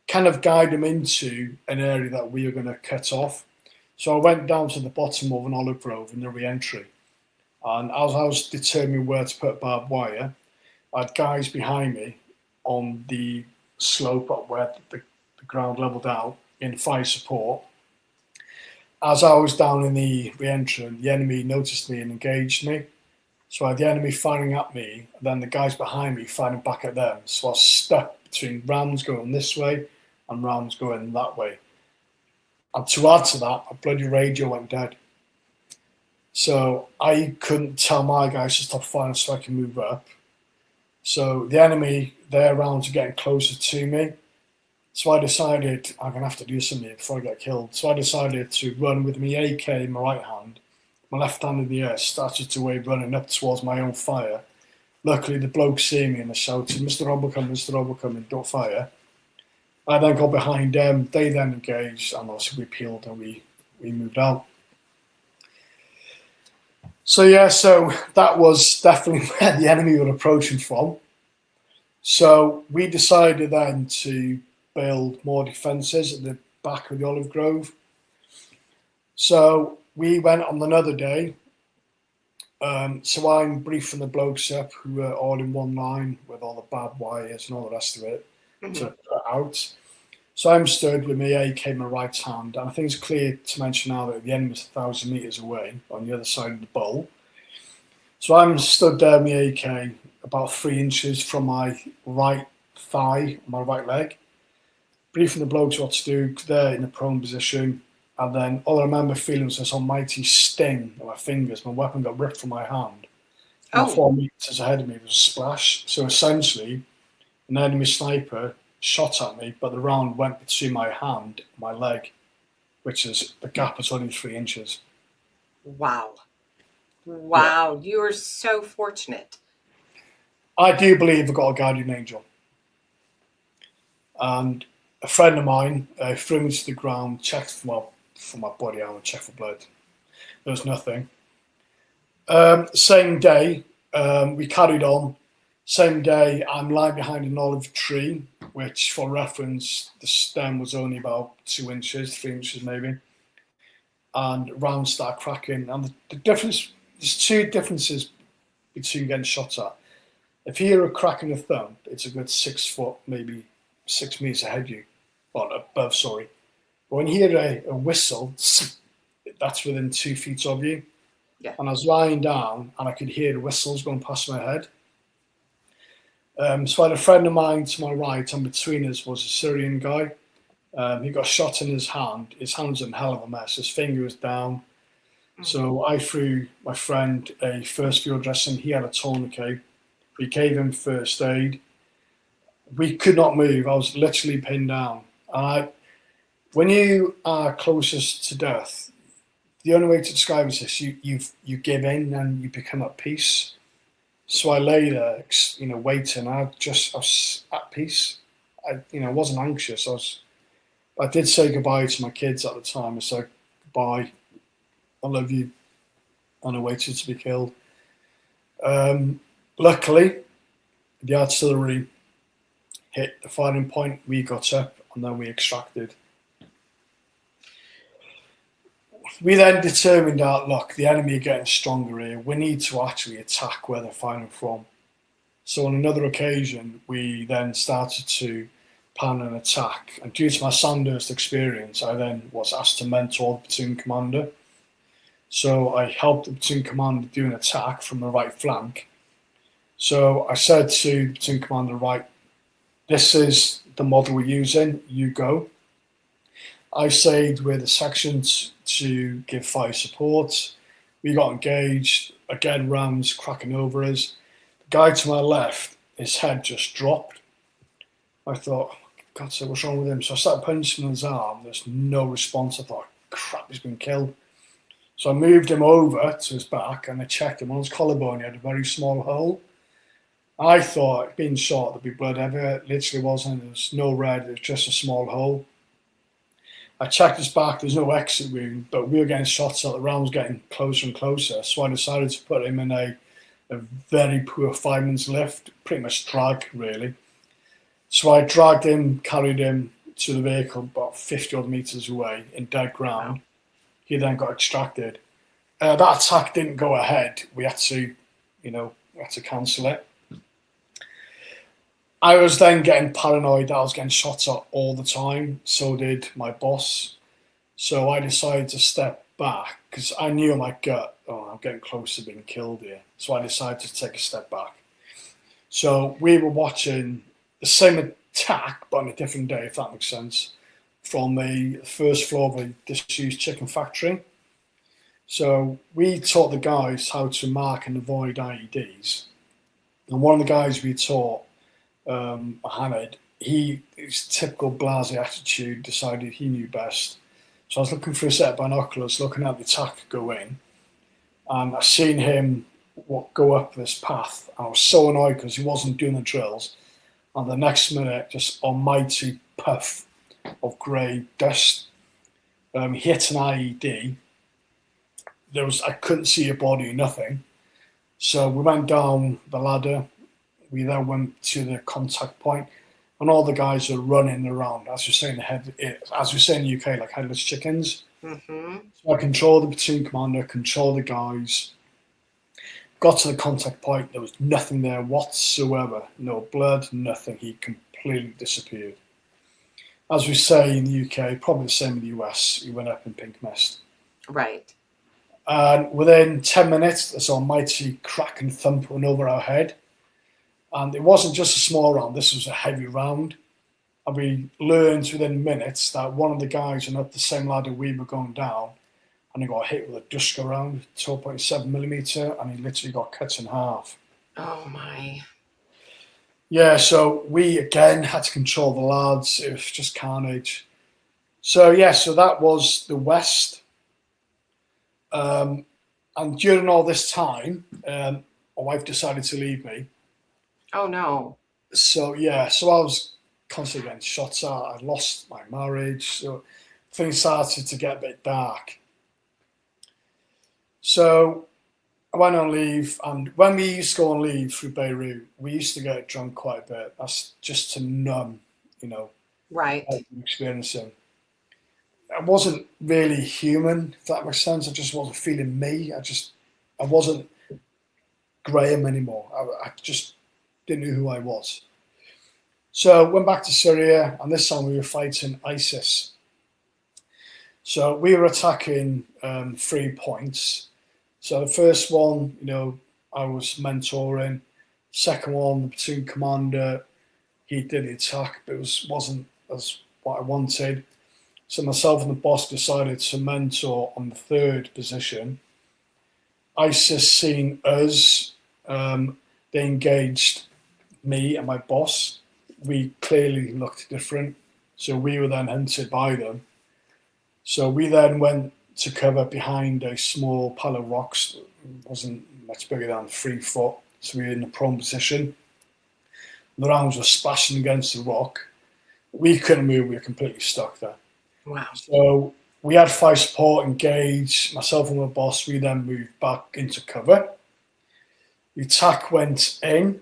kind of guide them into an area that we were going to cut off. So I went down to the bottom of an olive grove in the re-entry. And as I was determining where to put barbed wire, I had guys behind me on the slope up where the ground leveled out in fire support. As I was down in the re-entry, the enemy noticed me and engaged me. So I had the enemy firing at me, and then the guys behind me firing back at them. So I was stuck between rounds going this way and rounds going that way. And to add to that, my bloody radio went dead. So I couldn't tell my guys to stop firing so I can move up. So the enemy, their rounds are getting closer to me. So I decided I'm going to have to do something before I get killed. So I decided to run with my AK in my right hand, my left hand in the air, started to wave running up towards my own fire. Luckily, the bloke see me and they shouted, Mr. Robocoming, don't fire. I then got behind them, they then engaged, and also we peeled and we moved out. So that was definitely where the enemy were approaching from. So we decided then to build more defences at the back of the olive grove. So we went on another day. So I'm briefing the blokes up who were all in one line with all the barbed wires and all the rest of it to put out. So I'm stood with my AK in my right hand, and I think it's clear to mention now that the enemy was 1,000 metres away on the other side of the bowl. So I'm stood there with my AK about 3 inches from my right thigh, my right leg, briefing the blokes what to do. They're in a prone position. And then all I remember feeling was this almighty sting on my fingers. My weapon got ripped from my hand. And 4 meters ahead of me was a splash. So essentially, an enemy sniper shot at me, but the round went between my hand and my leg, which is the gap is only 3 inches. Wow. Wow. Yeah. You are so fortunate. I do believe I've got a guardian angel. And a friend of mine threw me to the ground, checked for my body armor, checked for blood. There was nothing. Same day, we carried on. Same day, I'm lying behind an olive tree, which, for reference, the stem was only about 2 inches, 3 inches maybe. And rounds start cracking. And the difference, there's 2 differences between getting shot at. If you hear a crack in the thump, it's a good 6 foot, maybe 6 meters ahead of you, or above, sorry. But when you hear a whistle, that's within 2 feet of you. Yeah. And I was lying down and I could hear the whistles going past my head. So I had a friend of mine to my right, and between us was a Syrian guy. He got shot in his hand. His hand was in a hell of a mess. His finger was down. So I threw my friend a first field dressing. He had a tourniquet. We gave him first aid. We could not move. I was literally pinned down. When you are closest to death, the only way to describe it is you give in and you become at peace. So I lay there, waiting. I was at peace. I wasn't anxious. I did say goodbye to my kids at the time. I said, goodbye, I love you, and I waited to be killed. Luckily, the artillery hit the firing point. We got up and then we extracted. We then determined that, look, the enemy are getting stronger here. We need to actually attack where they're firing from. So on another occasion, we then started to plan an attack. And due to my Sandhurst experience, I then was asked to mentor the platoon commander. So I helped the platoon commander do an attack from the right flank. So I said to the platoon commander, right, this is the model we're using, you go. I stayed with the sections to give fire support. We got engaged, again, rounds cracking over us. The guy to my left, his head just dropped. I thought, God, so what's wrong with him? So I started punching him in his arm. There's no response. I thought, crap, he's been killed. So I moved him over to his back and I checked him on his collarbone. He had a very small hole. I thought, being shot, there'd be blood everywhere. It literally wasn't. There was no red. It was just a small hole. I checked his back. There's no exit wound, but we were getting shots at. The round was getting closer and closer. So I decided to put him in a very poor fireman's lift, pretty much drag, really. So I dragged him, carried him to the vehicle about 50 odd meters away in dead ground. He then got extracted. That attack didn't go ahead. We had to cancel it. I was then getting paranoid that I was getting shot at all the time. So did my boss. So I decided to step back because I knew in my gut, I'm getting close to being killed here. So I decided to take a step back. So we were watching the same attack, but on a different day, if that makes sense, from the first floor of a disused chicken factory. So we taught the guys how to mark and avoid IEDs. And one of the guys we taught, Mohammed, his typical blasé attitude, decided he knew best. So I was looking for a set of binoculars, looking at the attack go in, and I seen him go up this path. I was so annoyed because he wasn't doing the drills. And the next minute, just almighty puff of grey dust. He hit an IED. I couldn't see a body, nothing. So we went down the ladder. We then went to the contact point, and all the guys are running around, as we say in the UK, like headless chickens. Mm-hmm. So I controlled the platoon commander, controlled the guys, got to the contact point. There was nothing there whatsoever. No blood, nothing. He completely disappeared. As we say in the UK, probably the same in the US, he went up in pink mist. Right. And within 10 minutes, there's a mighty crack and thump went over our head. And it wasn't just a small round, this was a heavy round. And we learned within minutes that one of the guys went up the same ladder we were going down, and he got hit with a Duska round, 12.7mm, and he literally got cut in half. Oh my. Yeah, so we again had to control the lads. It was just carnage. So yeah, so that was the West. And during all this time, my wife decided to leave me. Oh no. So yeah, so I was constantly getting shots at. I lost my marriage. So things started to get a bit dark. So I went on leave, and when we used to go on leave through Beirut, we used to get drunk quite a bit. That's just to numb, Right. what we were experiencing. I wasn't really human, if that makes sense. I just wasn't feeling me. I wasn't Graham anymore. I just didn't know who I was. So I went back to Syria, and this time we were fighting ISIS. So we were attacking 3 points. So the first one, I was mentoring. Second one, the platoon commander, he did the attack, but it wasn't as what I wanted. So myself and the boss decided to mentor on the third position. ISIS seen us, they engaged me and my boss. We clearly looked different, so we were then hunted by them. So we then went to cover behind a small pile of rocks. It wasn't much bigger than 3 foot, so we were in a prone position. The rounds were splashing against the rock. We couldn't move, we were completely stuck there. Wow. So we had fire support engaged. Myself and my boss, we then moved back into cover. The attack went in.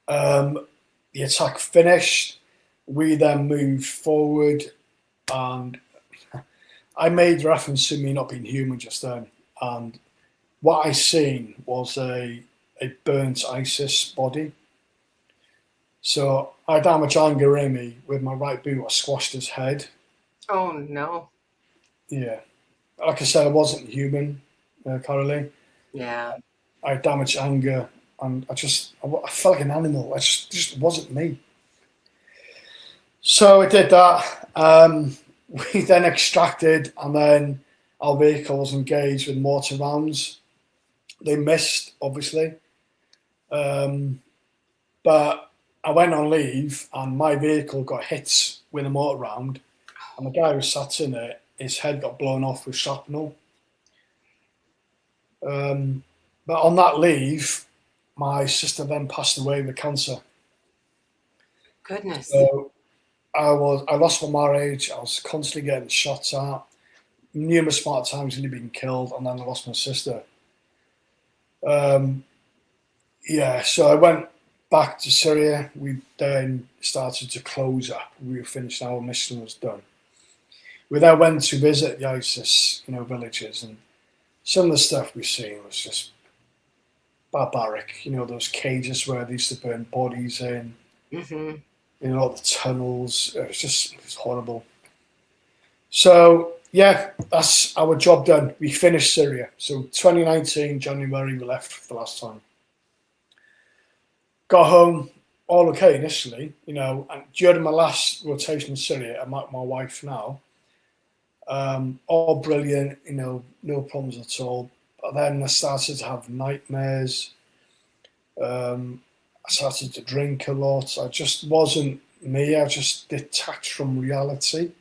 The attack finished. We then moved forward, and I made reference to me not being human just then. And what I seen was a burnt ISIS body. So I damaged Angaremi with my right boot. I squashed his head. Oh no. Yeah. Like I said, I wasn't human, Caroline. Yeah. I damaged anger, and I felt like an animal. I just wasn't me. So I did that. We then extracted, and then our vehicle was engaged with mortar rounds. They missed, obviously. But I went on leave, and my vehicle got hit with a mortar round, and the guy who sat in it, his head got blown off with shrapnel. But on that leave, my sister then passed away with cancer. Goodness. So I lost my marriage. I was constantly getting shot at, numerous amount of times nearly being killed, and then I lost my sister. So I went back to Syria. We then started to close up. We were finished. Our mission was done. We then went to visit the ISIS, villages, and some of the stuff we seen was just barbaric. Those cages where they used to burn bodies in. Mm-hmm. All the tunnels. It was horrible. So yeah, that's our job done. We finished Syria. So 2019 January we left for the last time. Got home, all okay initially, and during my last rotation in Syria, I met my wife now. All brilliant, no problems at all. But then I started to have nightmares. I started to drink a lot. I just wasn't me. I just detached from reality.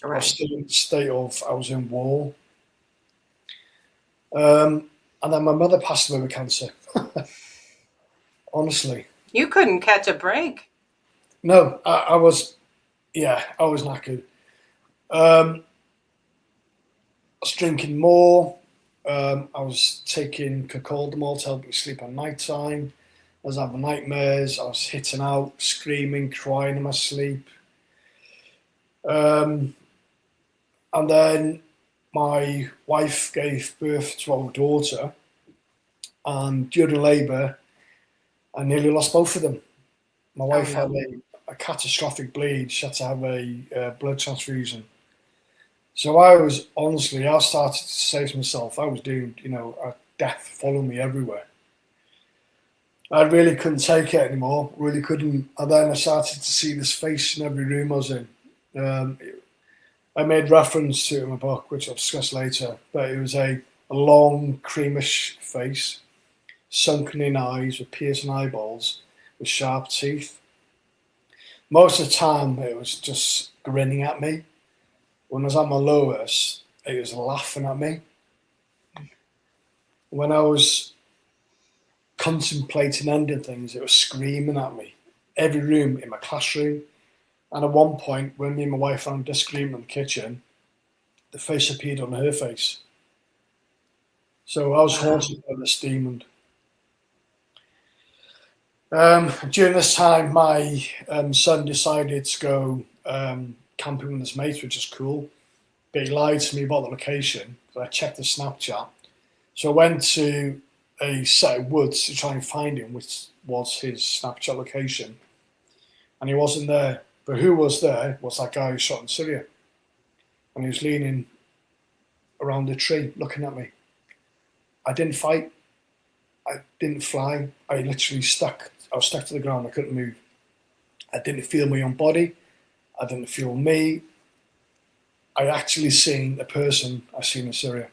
Right. I was still in the state of, I was in war. And then my mother passed away with cancer. Honestly. You couldn't catch a break. No, I was knackered. I was drinking more. I was taking cocodamol to help me sleep at night time. I was having nightmares. I was hitting out, screaming, crying in my sleep. And then my wife gave birth to our daughter, and during labour, I nearly lost both of them. My wife had a catastrophic bleed. She had to have a blood transfusion. So I started to say to myself, I was doing, a death following me everywhere. I really couldn't take it anymore, really couldn't. And then I started to see this face in every room I was in. I made reference to it in my book, which I'll discuss later, but it was a long, creamish face, sunken in eyes with piercing eyeballs, with sharp teeth. Most of the time, it was just grinning at me. When I was at my lowest, it was laughing at me. When I was contemplating ending things, it was screaming at me. Every room in my classroom. And at one point, when me and my wife were on disagreement in the kitchen, the face appeared on her face. So I was haunted by this demon. During this time, my son decided to go camping with his mates, which is cool. But he lied to me about the location. I checked the Snapchat. So I went to a set of woods to try and find him, which was his Snapchat location. And he wasn't there. But who was there was that guy who shot in Syria. And he was leaning around the tree, looking at me. I didn't fight. I didn't fly. I literally I was stuck to the ground. I couldn't move. I didn't feel my own body. I didn't feel me. I actually seen the person I seen in Syria.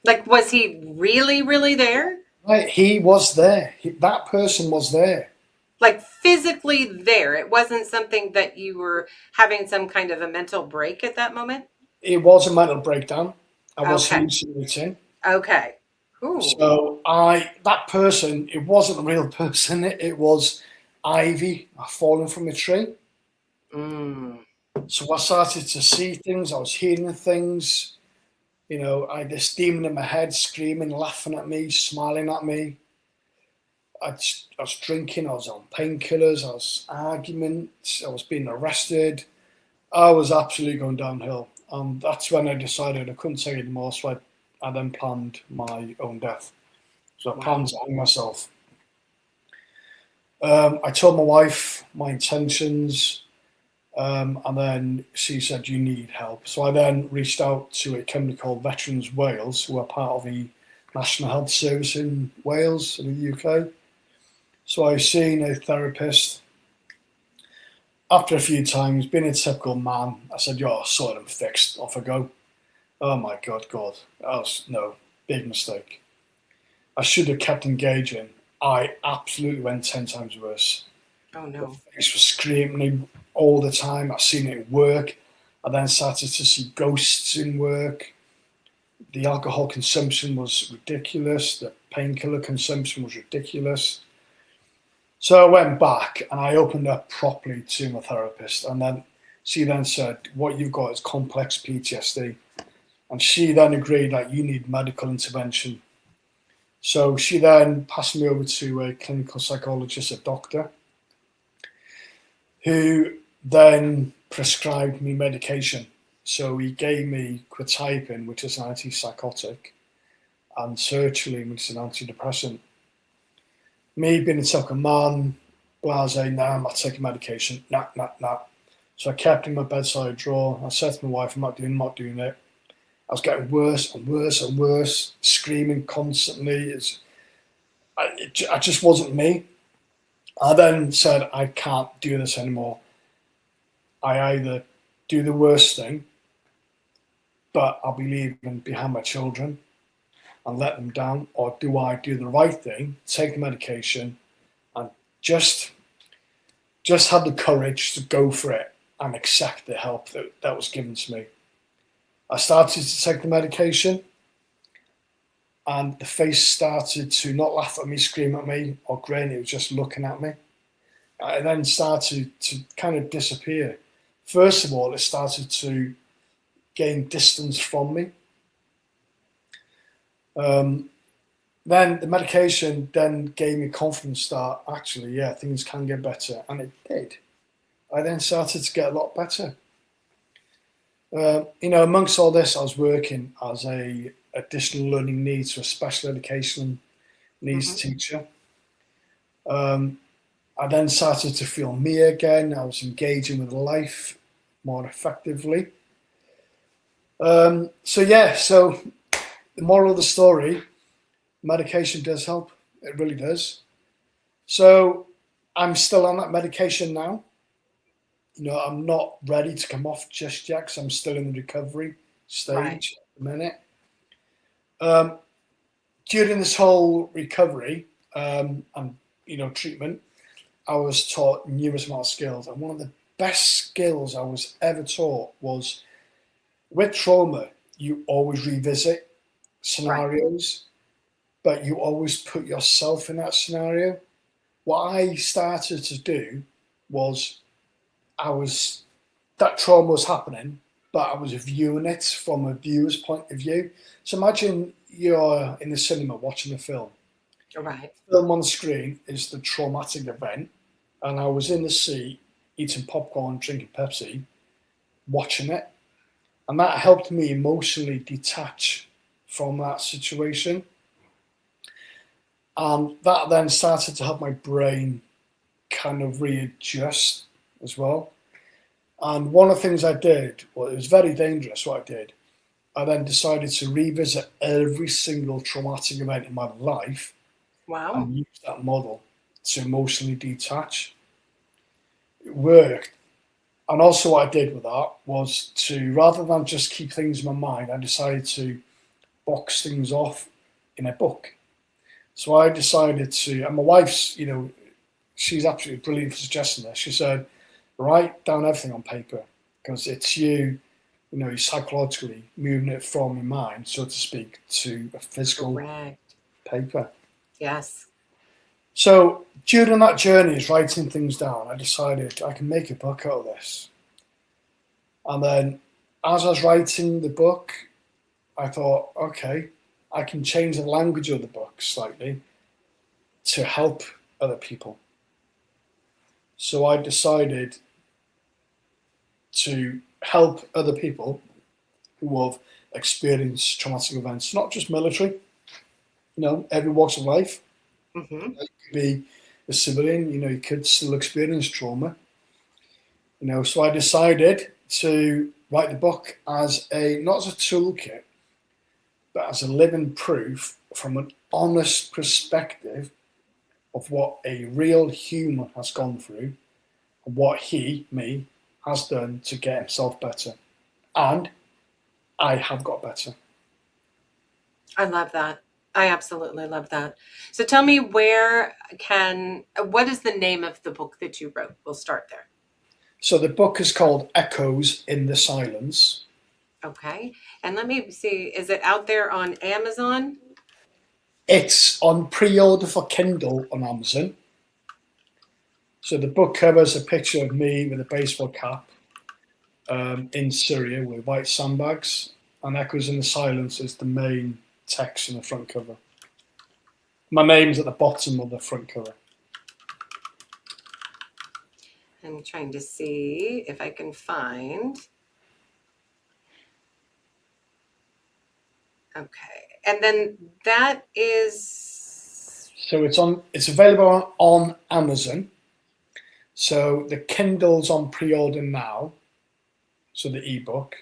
Like, was he really, really there? Right, he was there. That person was there. Like, physically there. It wasn't something that you were having some kind of a mental break at that moment? It was a mental breakdown. I was hallucinating. Okay. Ooh. So that person, it wasn't a real person. It was ivy falling from a tree. So I started to see things. I was hearing things. I had this demon in my head screaming, laughing at me, smiling at me. I was drinking. I was on painkillers. I was arguments. I was being arrested. I was absolutely going downhill. And that's when I decided I couldn't take it anymore. So I then planned my own death. So I planned to hang myself. I told my wife my intentions, and then she said, you need help. So I then reached out to a company called Veterans Wales, who are part of the National Health Service in Wales, in the UK. So I seen a therapist. After a few times, being a typical man, I said, yo, sorted and fixed, off I go. Oh my God. Big mistake. I should have kept engaging. I absolutely went 10 times worse. Oh no. The face was screaming all the time. I seen it at work. I then started to see ghosts in work. The alcohol consumption was ridiculous. The painkiller consumption was ridiculous. So I went back and I opened up properly to my therapist. And then she then said, what you've got is complex PTSD. And she then agreed that you need medical intervention. So she then passed me over to a clinical psychologist, a doctor, who then prescribed me medication. So he gave me quetiapine, which is an antipsychotic, and sertraline, which is an antidepressant. Me being a typical man, blasé, nah, I'm not taking medication, nah. So I kept it in my bedside drawer. I said to my wife, I'm not doing it. I was getting worse and worse and worse, screaming constantly. I just wasn't me. I then said, I can't do this anymore. I either do the worst thing, but I'll be leaving behind my children and let them down, or do I do the right thing, take the medication, and just have the courage to go for it and accept the help that was given to me. I started to take the medication, and the face started to not laugh at me, scream at me, or grin. It was just looking at me. I then started to kind of disappear. First of all, it started to gain distance from me. Then the medication then gave me confidence that actually, yeah, things can get better, and it did. I then started to get a lot better. Amongst all this, I was working as a additional learning needs or special education needs teacher. I then started to feel me again. I was engaging with life more effectively. So the moral of the story, medication does help. It really does. So I'm still on that medication now. I'm not ready to come off just yet because I'm still in the recovery stage at the minute. During this whole recovery and treatment, I was taught numerous amount of skills, and one of the best skills I was ever taught was with trauma, you always revisit scenarios, but you always put yourself in that scenario. What I started to do was that trauma was happening, but I was viewing it from a viewer's point of view. So imagine you're in the cinema watching a film. Right. The film on the screen is the traumatic event, and I was in the seat eating popcorn, drinking Pepsi, watching it, and that helped me emotionally detach from that situation. And that then started to help my brain kind of readjust as well. And one of the things I did, well, it was very dangerous what I did. I then decided to revisit every single traumatic event in my life. Wow. And use that model to emotionally detach. It worked. And also what I did with that was to, rather than just keep things in my mind, I decided to box things off in a book. So I decided to, and my wife's, she's absolutely brilliant for suggesting this. She said, write down everything on paper because it's you're psychologically moving it from your mind, so to speak, to a physical paper. Yes. So during that journey of writing things down, I decided I can make a book out of this. And then as I was writing the book, I thought, okay, I can change the language of the book slightly to help other people. So I decided to help other people who have experienced traumatic events, not just military, every walks of life. Mm-hmm. You could be a civilian, you could still experience trauma. So I decided to write the book not as a toolkit, but as a living proof from an honest perspective of what a real human has gone through and what me, has done to get himself better. And I have got better. I love that. I absolutely love that. So tell me what is the name of the book that you wrote? We'll start there. So the book is called Echoes in the Silence. Okay. And let me see, is it out there on Amazon? It's on pre-order for Kindle on Amazon. So the book covers a picture of me with a baseball cap in Syria with white sandbags, and Echoes in the Silence is the main text in the front cover. My name's at the bottom of the front cover. I'm trying to see if I can find. Okay. And then that is. So it's available on Amazon. So the Kindle's on pre-order now. So the ebook.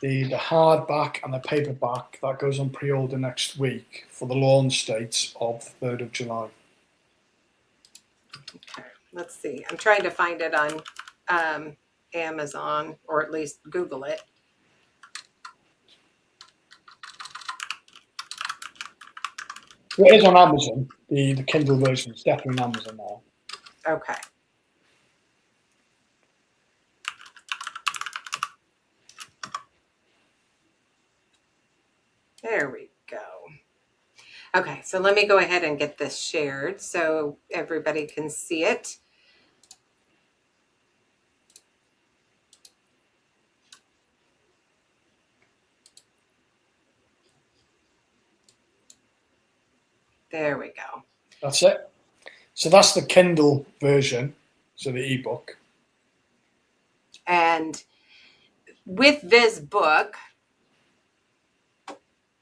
The hardback and the paperback, that goes on pre-order next week for the launch date of the 3rd of July. Okay, let's see. I'm trying to find it on Amazon, or at least Google it. It is on Amazon. The Kindle version is definitely on Amazon now. Okay. There we go. Okay, so let me go ahead and get this shared so everybody can see it. There we go. That's it. So that's the Kindle version, so the ebook. And with this book,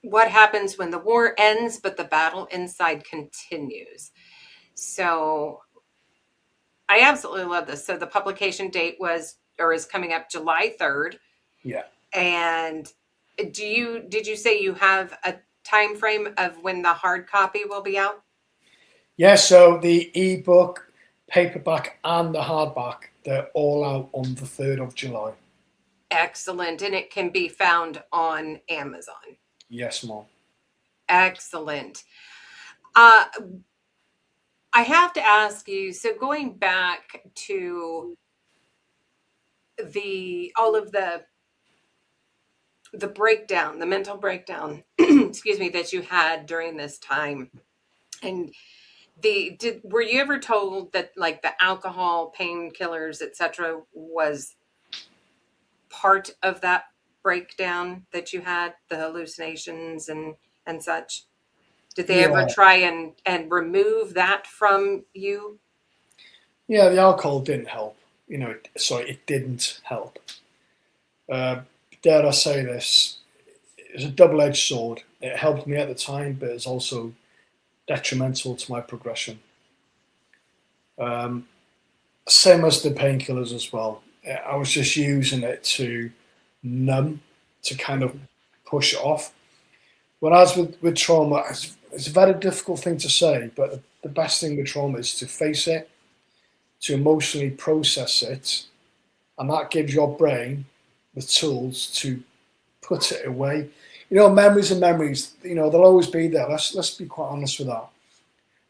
what happens when the war ends, but the battle inside continues. So I absolutely love this. So the publication date is coming up July 3rd. Yeah. And did you say you have a time frame of when the hard copy will be out? Yeah, so the ebook, paperback, and the hardback, they're all out on the 3rd of July. Excellent. And it can be found on Amazon. Yes, Mom. Excellent. I have to ask you, so going back to all of the breakdown, the mental breakdown, excuse me, that you had during this time, and were you ever told that like the alcohol, painkillers, etc., was part of that breakdown that you had, the hallucinations and such? Did they ever try and remove that from you? Yeah, the alcohol didn't help. It didn't help. Dare I say this? It was a double-edged sword. It helped me at the time, but it's also detrimental to my progression. Same as the painkillers as well. I was just using it to numb, to kind of push it off. Whereas with trauma, it's a very difficult thing to say, but the best thing with trauma is to face it, to emotionally process it, and that gives your brain the tools to put it away. Memories are memories. They'll always be there. Let's be quite honest with that.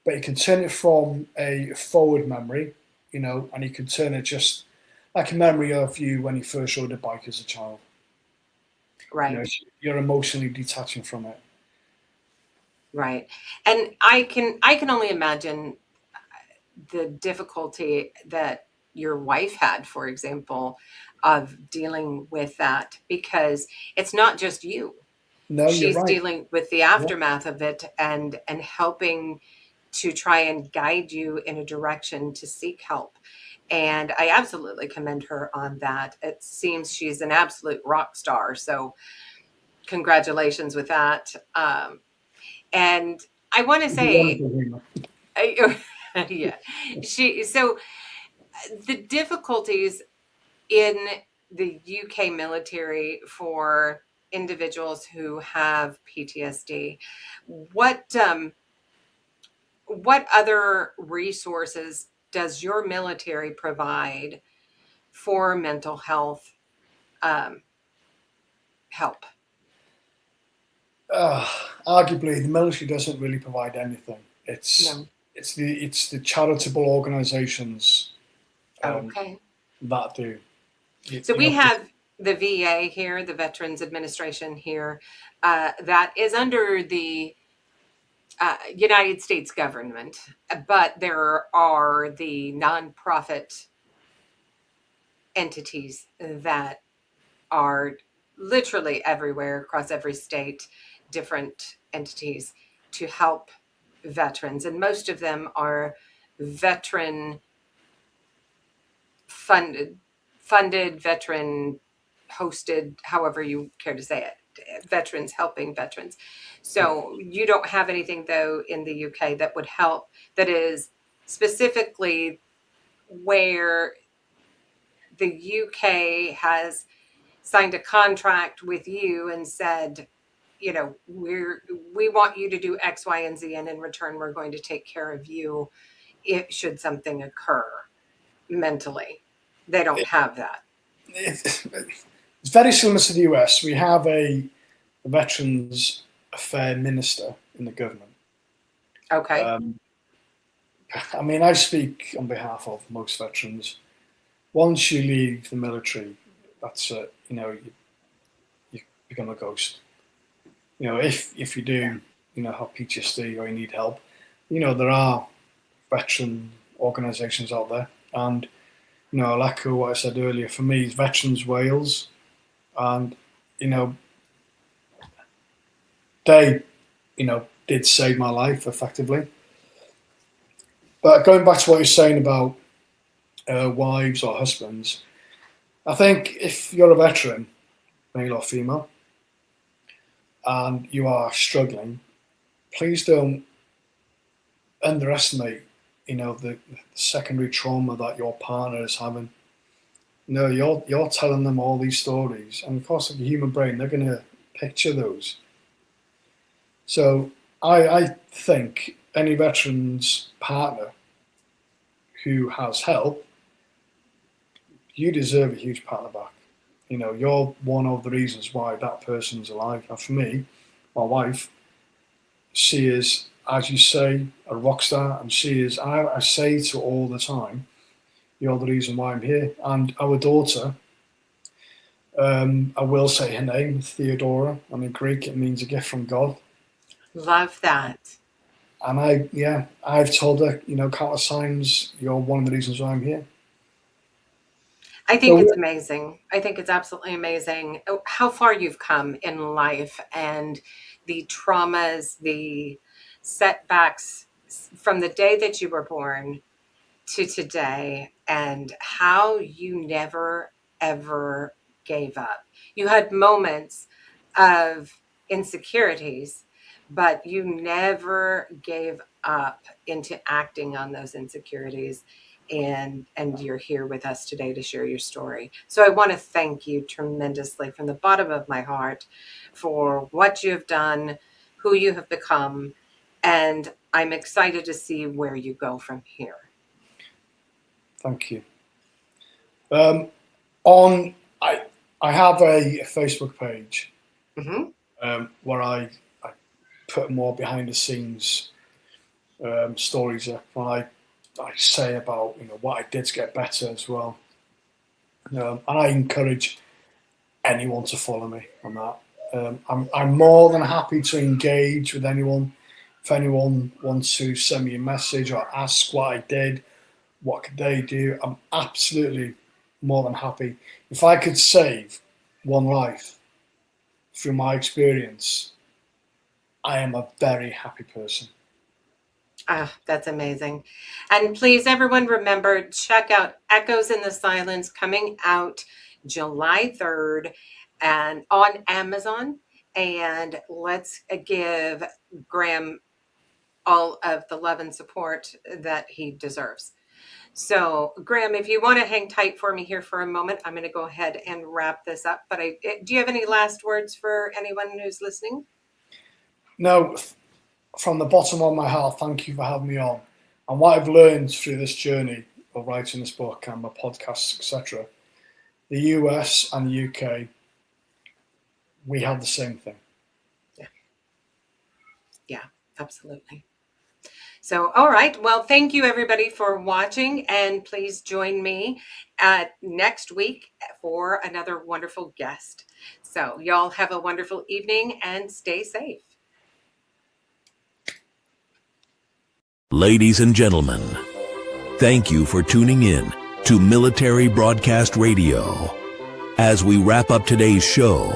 But you can turn it from a forward memory, and you can turn it just like a memory of you when you first rode a bike as a child. Right. You're emotionally detaching from it. Right. And I can only imagine the difficulty that your wife had, for example, of dealing with that, because it's not just you. No, she's you're right. dealing with the aftermath of it and helping to try and guide you in a direction to seek help. And I absolutely commend her on that. It seems she's an absolute rock star. So congratulations with that. And I want to say, yeah, so the difficulties in the UK military for individuals who have PTSD, what other resources does your military provide for mental health help? Arguably, the military doesn't really provide anything. It's the charitable organisations that do. So we have the VA here, the Veterans Administration here, that is under the United States government, but there are the nonprofit entities that are literally everywhere across every state, different entities to help veterans. And most of them are veteran funded, veteran hosted, however you care to say it, veterans helping veterans. So you don't have anything, though, in the UK that would help, that is specifically where the UK has signed a contract with you and said, we want you to do X, Y, and Z, and in return, we're going to take care of you should something occur mentally. They don't have that. It's very similar to the US. We have a Veterans Affairs Minister in the government. Okay. I speak on behalf of most veterans. Once you leave the military, that's it. You become a ghost. If you do, have PTSD or you need help, there are veteran organisations out there. And, I'll echo what I said earlier. For me, it's Veterans Wales. And, they, did save my life effectively. But going back to what you're saying about wives or husbands, I think if you're a veteran male or female, and you are struggling, please don't underestimate, the secondary trauma that your partner is having. No, you're telling them all these stories, and of course, like a human brain, they're going to picture those. So I think any veteran's partner who has help, you deserve a huge pat on the back. You're one of the reasons why that person's alive. And for me, my wife, she is, as you say, a rock star, and she is, I say to her all the time, you're the reason why I'm here. And our daughter, I will say her name, Theodora, and in Greek it means a gift from God. Love that. And I've told her, countless times, you're one of the reasons why I'm here. I think it's amazing. I think it's absolutely amazing how far you've come in life, and the traumas, the setbacks from the day that you were born to today, and how you never, ever gave up. You had moments of insecurities, but you never gave up into acting on those insecurities. And you're here with us today to share your story. So I want to thank you tremendously from the bottom of my heart for what you have done, who you have become, and I'm excited to see where you go from here. Thank you. I have a Facebook page where I put more behind the scenes stories up. I say about what I did to get better as well, and I encourage anyone to follow me on that. I'm more than happy to engage with anyone. If anyone wants to send me a message or ask what I did, what could they do, I'm absolutely more than happy. If I could save one life through my experience, I am a very happy person. That's amazing. And please, everyone, remember, check out Echoes in the Silence, coming out July 3rd and on Amazon. And let's give Graham all of the love and support that he deserves. So, Graham, if you want to hang tight for me here for a moment, I'm going to go ahead and wrap this up. But do you have any last words for anyone who's listening? No. From the bottom of my heart, thank you for having me on. And what I've learned through this journey of writing this book and my podcasts, etc., the US and the UK, we have the same thing. Yeah, absolutely. So, all right. Well, thank you, everybody, for watching. And please join me next week for another wonderful guest. So, y'all have a wonderful evening and stay safe. Ladies and gentlemen, thank you for tuning in to Military Broadcast Radio. As we wrap up today's show,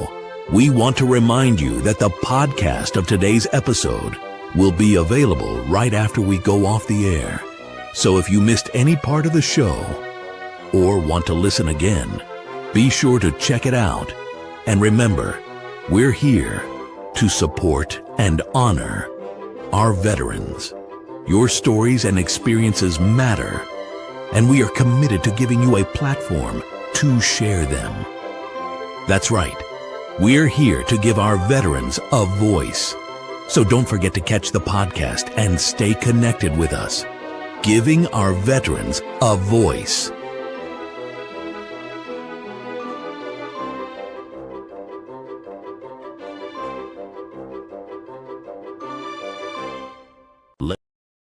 we want to remind you that the podcast of today's episode will be available right after we go off the air. So if you missed any part of the show or want to listen again, be sure to check it out. And remember, we're here to support and honor our veterans. Your stories and experiences matter, and we are committed to giving you a platform to share them. That's right. We're here to give our veterans a voice. So don't forget to catch the podcast and stay connected with us. Giving our veterans a voice.